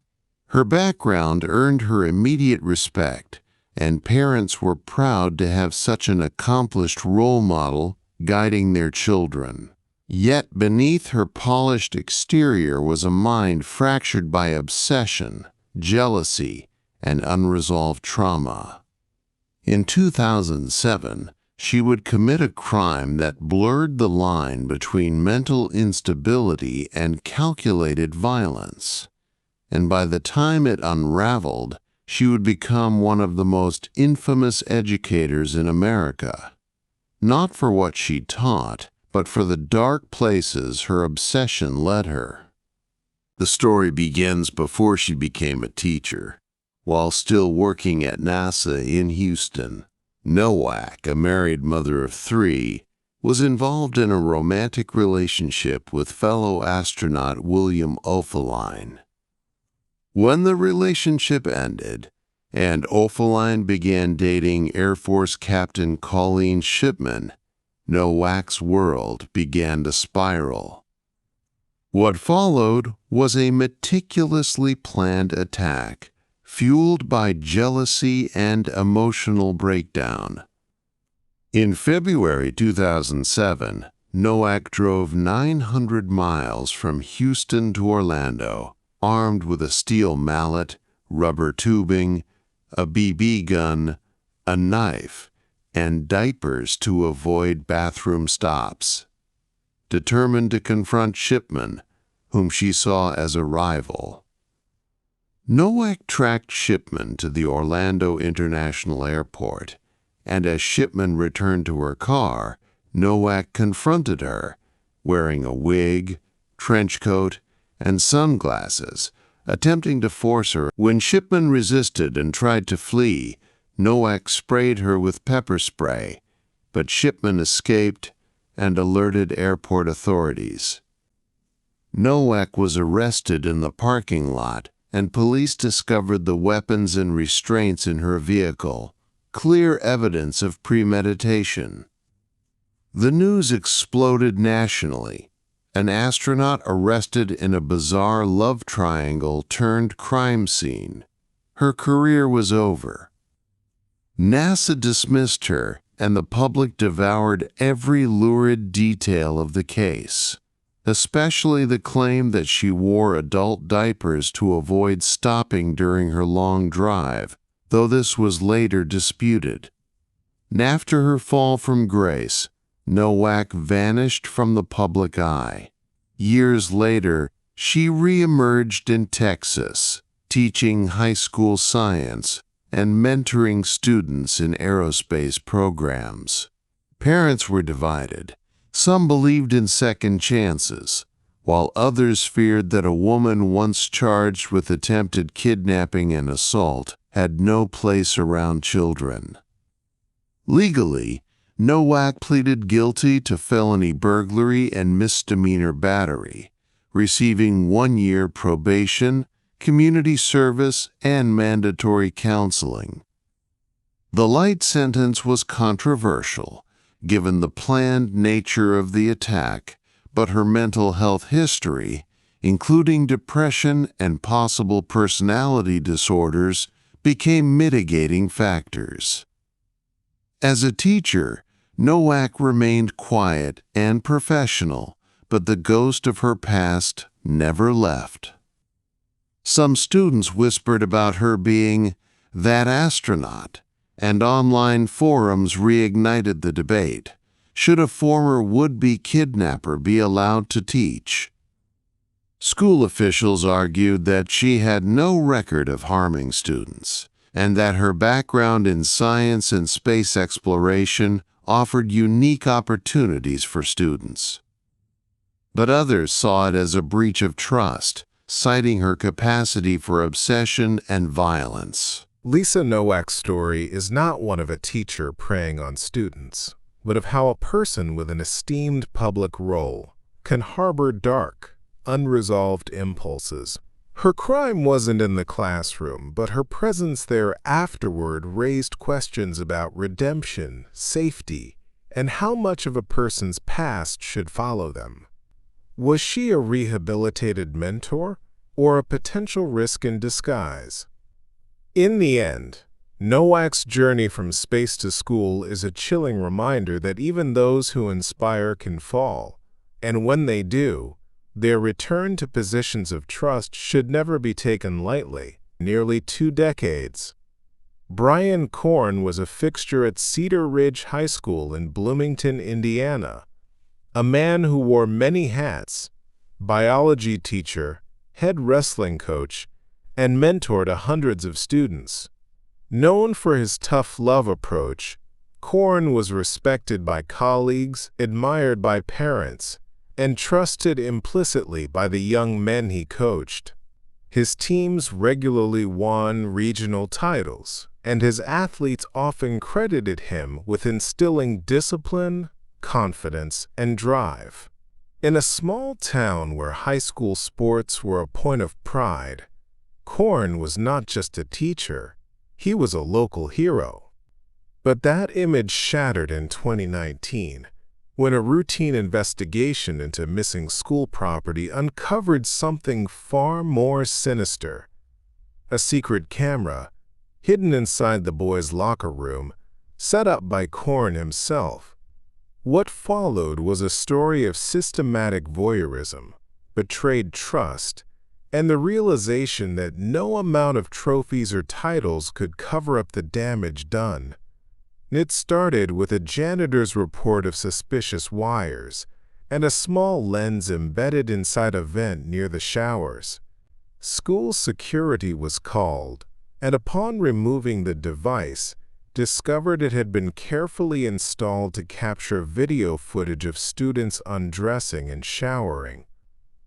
Her background earned her immediate respect, and parents were proud to have such an accomplished role model guiding their children. Yet beneath her polished exterior was a mind fractured by obsession, jealousy, and unresolved trauma. In 2007, she would commit a crime that blurred the line between mental instability and calculated violence. And by the time it unraveled, she would become one of the most infamous educators in America. Not for what she taught, but for the dark places her obsession led her. The story begins before she became a teacher. While still working at NASA in Houston, Nowak, a married mother of 3, was involved in a romantic relationship with fellow astronaut William Oefelein. When the relationship ended, and Oefelein began dating Air Force Captain Colleen Shipman, Nowak's world began to spiral. What followed was a meticulously planned attack, fueled by jealousy and emotional breakdown. In February 2007, Nowak drove 900 miles from Houston to Orlando, armed with a steel mallet, rubber tubing, a BB gun, a knife, and diapers to avoid bathroom stops. Determined to confront Shipman, whom she saw as a rival. Nowak tracked Shipman to the Orlando International Airport, and as Shipman returned to her car, Nowak confronted her, wearing a wig, trench coat, and sunglasses, attempting to force her. When Shipman resisted and tried to flee, Nowak sprayed her with pepper spray, but Shipman escaped and alerted airport authorities. Nowak was arrested in the parking lot, and police discovered the weapons and restraints in her vehicle, clear evidence of premeditation. The news exploded nationally. An astronaut arrested in a bizarre love triangle turned crime scene. Her career was over. NASA dismissed her, and the public devoured every lurid detail of the case, especially the claim that she wore adult diapers to avoid stopping during her long drive, though this was later disputed. After her fall from grace, Nowak vanished from the public eye. Years later, She re-emerged in Texas, teaching high school science and mentoring students in aerospace programs. Parents were divided. Some believed in second chances, while others feared that a woman once charged with attempted kidnapping and assault had no place around children. Legally, Nowak pleaded guilty to felony burglary and misdemeanor battery, receiving 1-year probation, community service, and mandatory counseling. The light sentence was controversial, given the planned nature of the attack, but her mental health history, including depression and possible personality disorders, became mitigating factors. As a teacher, Nowak remained quiet and professional, but the ghost of her past never left. Some students whispered about her being that astronaut, and online forums reignited the debate. Should a former would-be kidnapper be allowed to teach? School officials argued that she had no record of harming students, and that her background in science and space exploration offered unique opportunities for students. But others saw it as a breach of trust, citing her capacity for obsession and violence. Lisa Nowak's story is not one of a teacher preying on students, but of how a person with an esteemed public role can harbor dark, unresolved impulses. Her crime wasn't in the classroom, but her presence there afterward raised questions about redemption, safety, and how much of a person's past should follow them. Was she a rehabilitated mentor or a potential risk in disguise? In the end, Nowak's journey from space to school is a chilling reminder that even those who inspire can fall, and when they do, their return to positions of trust should never be taken lightly. Nearly 2 decades. Brian Korn was a fixture at Cedar Ridge High School in Bloomington, Indiana. A man who wore many hats: biology teacher, head wrestling coach, and mentor to hundreds of students. Known for his tough love approach, Korn was respected by colleagues, admired by parents, and trusted implicitly by the young men he coached. His teams regularly won regional titles, and his athletes often credited him with instilling discipline, confidence, and drive. In a small town where high school sports were a point of pride, Korn was not just a teacher, he was a local hero. But that image shattered in 2019, when a routine investigation into missing school property uncovered something far more sinister. A secret camera, hidden inside the boys' locker room, set up by Korn himself. What followed was a story of systematic voyeurism, betrayed trust, and the realization that no amount of trophies or titles could cover up the damage done. It started with a janitor's report of suspicious wires and a small lens embedded inside a vent near the showers. School security was called, and upon removing the device, discovered it had been carefully installed to capture video footage of students undressing and showering.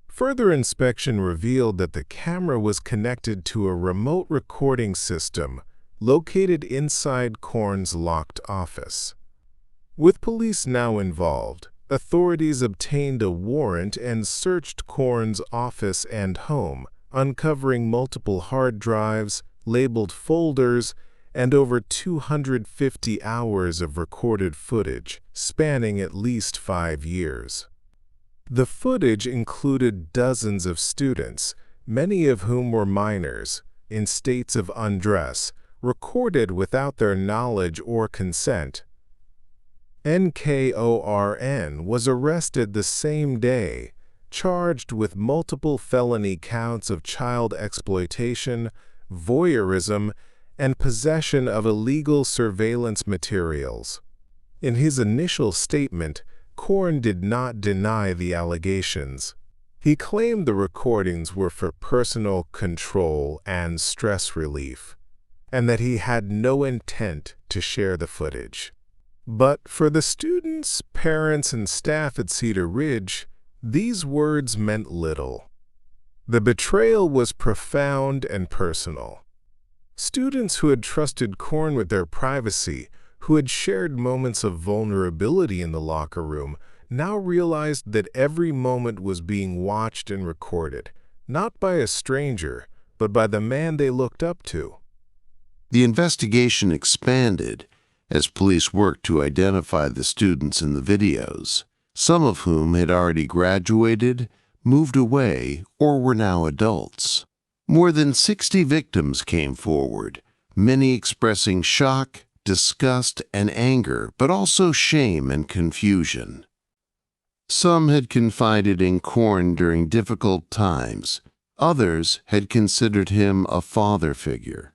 Further inspection revealed that the camera was connected to a remote recording system located inside Korn's locked office. With police now involved, authorities obtained a warrant and searched Korn's office and home, uncovering multiple hard drives, labeled folders, and over 250 hours of recorded footage, spanning at least 5 years. The footage included dozens of students, many of whom were minors, in states of undress, recorded without their knowledge or consent. NKORN was arrested the same day, charged with multiple felony counts of child exploitation, voyeurism, and possession of illegal surveillance materials. In his initial statement, Korn did not deny the allegations. He claimed the recordings were for personal control and stress relief, and that he had no intent to share the footage. But for the students, parents, and staff at Cedar Ridge, these words meant little. The betrayal was profound and personal. Students who had trusted Korn with their privacy, who had shared moments of vulnerability in the locker room, now realized that every moment was being watched and recorded, not by a stranger, but by the man they looked up to. The investigation expanded as police worked to identify the students in the videos, some of whom had already graduated, moved away, or were now adults. More than 60 victims came forward, many expressing shock, disgust, and anger, but also shame and confusion. Some had confided in Korn during difficult times. Others had considered him a father figure.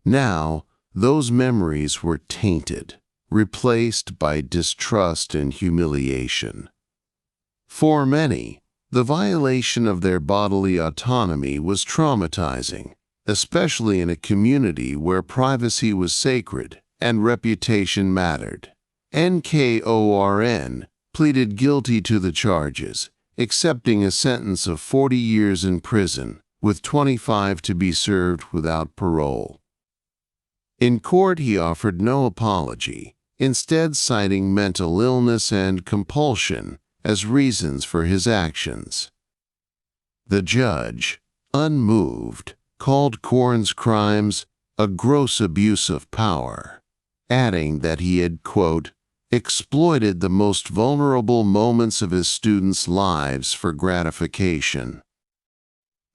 Now, those memories were tainted, replaced by distrust and humiliation. For many, the violation of their bodily autonomy was traumatizing, especially in a community where privacy was sacred and reputation mattered. NKORN pleaded guilty to the charges, accepting a sentence of 40 years in prison, with 25 to be served without parole. In court, he offered no apology, instead citing mental illness and compulsion as reasons for his actions. The judge, unmoved, called Korn's crimes a gross abuse of power, adding that he had, quote, exploited the most vulnerable moments of his students' lives for gratification.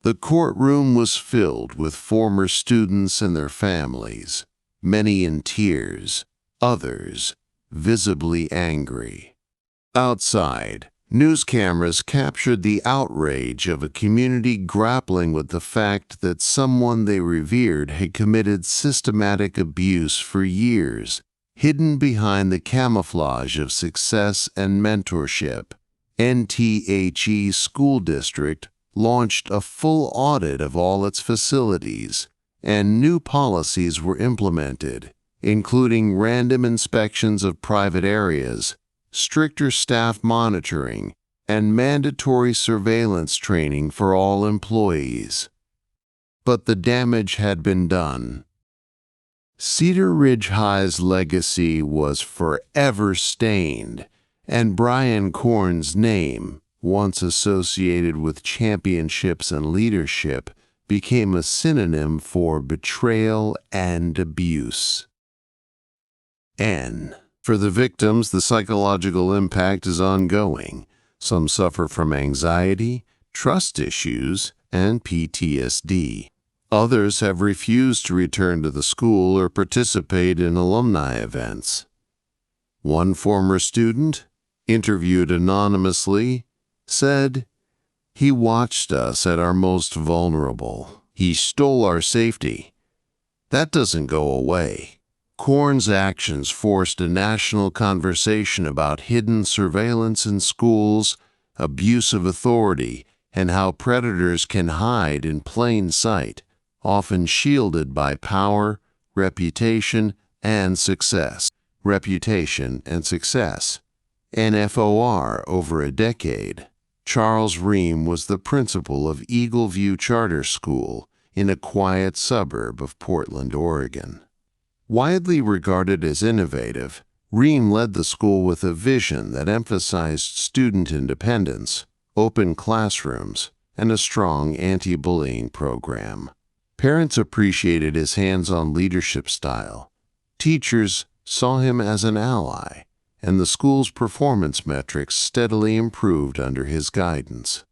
The courtroom was filled with former students and their families, many in tears, others visibly angry. Outside, news cameras captured the outrage of a community grappling with the fact that someone they revered had committed systematic abuse for years, hidden behind the camouflage of success and mentorship. NTHE School District launched a full audit of all its facilities, and new policies were implemented, including random inspections of private areas, stricter staff monitoring, and mandatory surveillance training for all employees. But the damage had been done. Cedar Ridge High's legacy was forever stained, and Brian Korn's name, once associated with championships and leadership, became a synonym for betrayal and abuse. For the victims, the psychological impact is ongoing. Some suffer from anxiety, trust issues, and PTSD. Others have refused to return to the school or participate in alumni events. One former student, interviewed anonymously, said, "He watched us at our most vulnerable. He stole our safety. That doesn't go away." Korn's actions forced a national conversation about hidden surveillance in schools, abuse of authority, and how predators can hide in plain sight, often shielded by power, reputation, and success. NFOR over a decade. Charles Ream was the principal of Eagle View Charter School in a quiet suburb of Portland, Oregon. Widely regarded as innovative, Ream led the school with a vision that emphasized student independence, open classrooms, and a strong anti-bullying program. Parents appreciated his hands-on leadership style. Teachers saw him as an ally, and the school's performance metrics steadily improved under his guidance.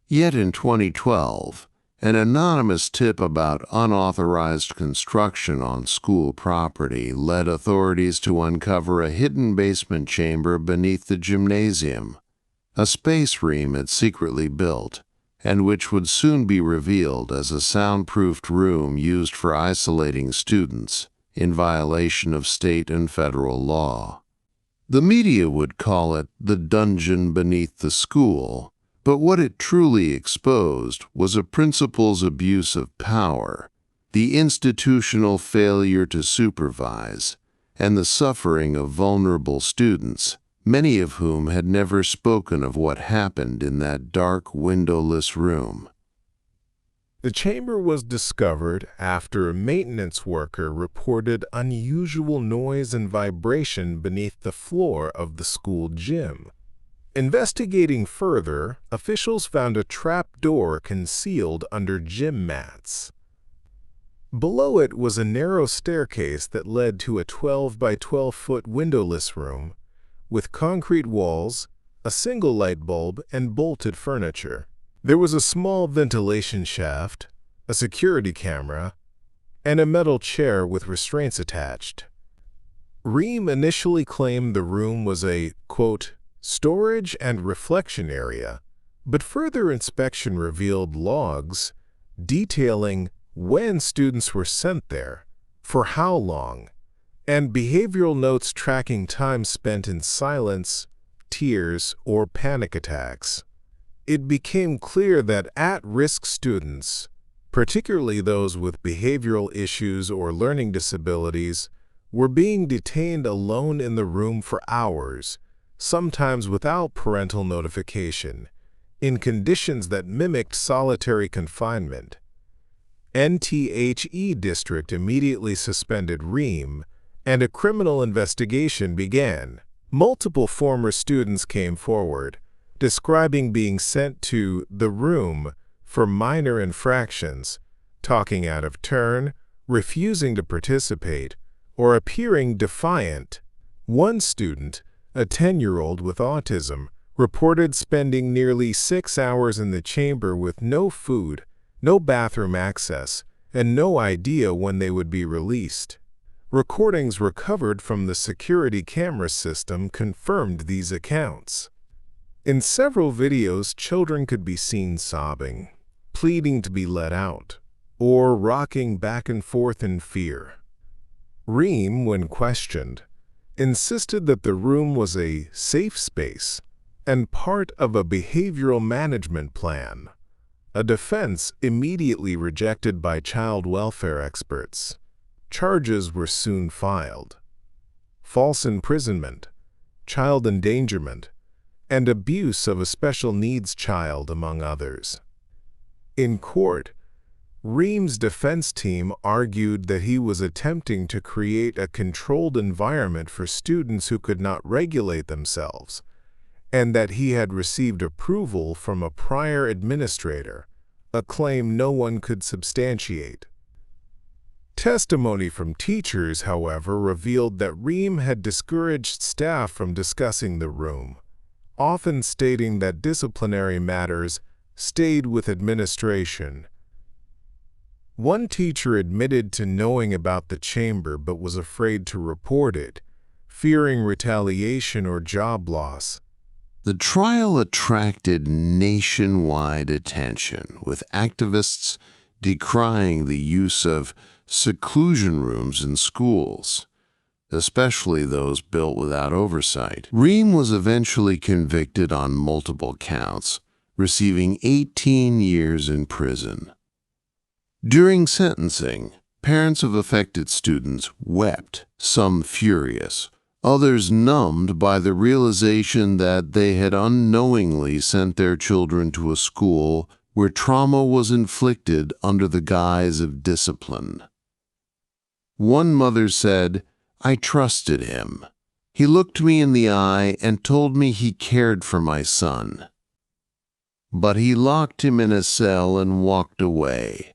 Yet in 2012, an anonymous tip about unauthorized construction on school property led authorities to uncover a hidden basement chamber beneath the gymnasium, a space Ream had secretly built, and which would soon be revealed as a soundproofed room used for isolating students in violation of state and federal law. The media would call it the dungeon beneath the school, But what it truly exposed was a principal's abuse of power, the institutional failure to supervise, and the suffering of vulnerable students, many of whom had never spoken of what happened in that dark, windowless room. The chamber was discovered after a maintenance worker reported unusual noise and vibration beneath the floor of the school gym. Investigating further, officials found a trap door concealed under gym mats. Below it was a narrow staircase that led to a 12 by 12-foot windowless room with concrete walls, a single light bulb, and bolted furniture. There was a small ventilation shaft, a security camera, and a metal chair with restraints attached. Ream initially claimed the room was a, quote, storage and reflection area, but further inspection revealed logs detailing when students were sent there, for how long, and behavioral notes tracking time spent in silence, tears, or panic attacks. It became clear that at-risk students, particularly those with behavioral issues or learning disabilities, were being detained alone in the room for hours, sometimes without parental notification, in conditions that mimicked solitary confinement. NTHE District immediately suspended Ream, and a criminal investigation began. Multiple former students came forward, describing being sent to the room for minor infractions, talking out of turn, refusing to participate, or appearing defiant. One student, a 10-year-old with autism, reported spending nearly 6 hours in the chamber with no food, no bathroom access, and no idea when they would be released. Recordings recovered from the security camera system confirmed these accounts. In several videos, children could be seen sobbing, pleading to be let out, or rocking back and forth in fear. Ream, when questioned, insisted that the room was a safe space and part of a behavioral management plan, a defense immediately rejected by child welfare experts. Charges were soon filed: false imprisonment, child endangerment, and abuse of a special needs child, among others. In court, Ream's defense team argued that he was attempting to create a controlled environment for students who could not regulate themselves, and that he had received approval from a prior administrator, a claim no one could substantiate. Testimony from teachers, however, revealed that Ream had discouraged staff from discussing the room, often stating that disciplinary matters stayed with administration. One teacher admitted to knowing about the chamber but was afraid to report it, fearing retaliation or job loss. The trial attracted nationwide attention, with activists decrying the use of seclusion rooms in schools, especially those built without oversight. Ream was eventually convicted on multiple counts, receiving 18 years in prison. During sentencing, parents of affected students wept, some furious, others numbed by the realization that they had unknowingly sent their children to a school where trauma was inflicted under the guise of discipline. One mother said, "I trusted him. He looked me in the eye and told me he cared for my son. But he locked him in a cell and walked away."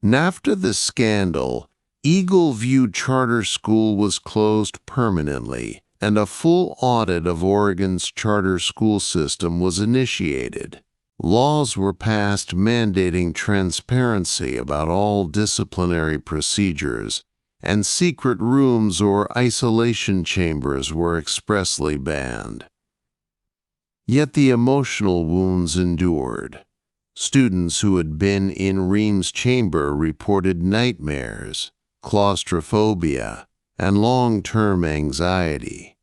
After the scandal, Eagle View Charter School was closed permanently, and a full audit of Oregon's charter school system was initiated. Laws were passed mandating transparency about all disciplinary procedures, and secret rooms or isolation chambers were expressly banned. Yet the emotional wounds endured. Students who had been in Ream's chamber reported nightmares, claustrophobia, and long-term anxiety.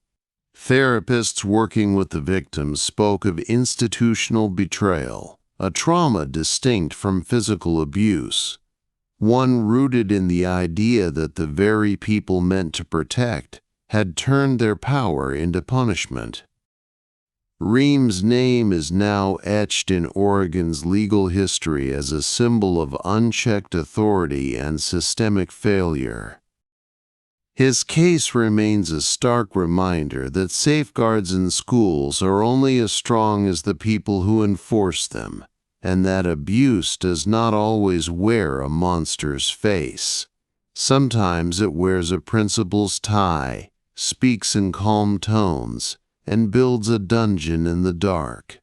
Therapists working with the victims spoke of institutional betrayal, a trauma distinct from physical abuse, one rooted in the idea that the very people meant to protect had turned their power into punishment. Ream's name is now etched in Oregon's legal history as a symbol of unchecked authority and systemic failure. His case remains a stark reminder that safeguards in schools are only as strong as the people who enforce them, and that abuse does not always wear a monster's face. Sometimes it wears a principal's tie, speaks in calm tones, and builds a dungeon in the dark.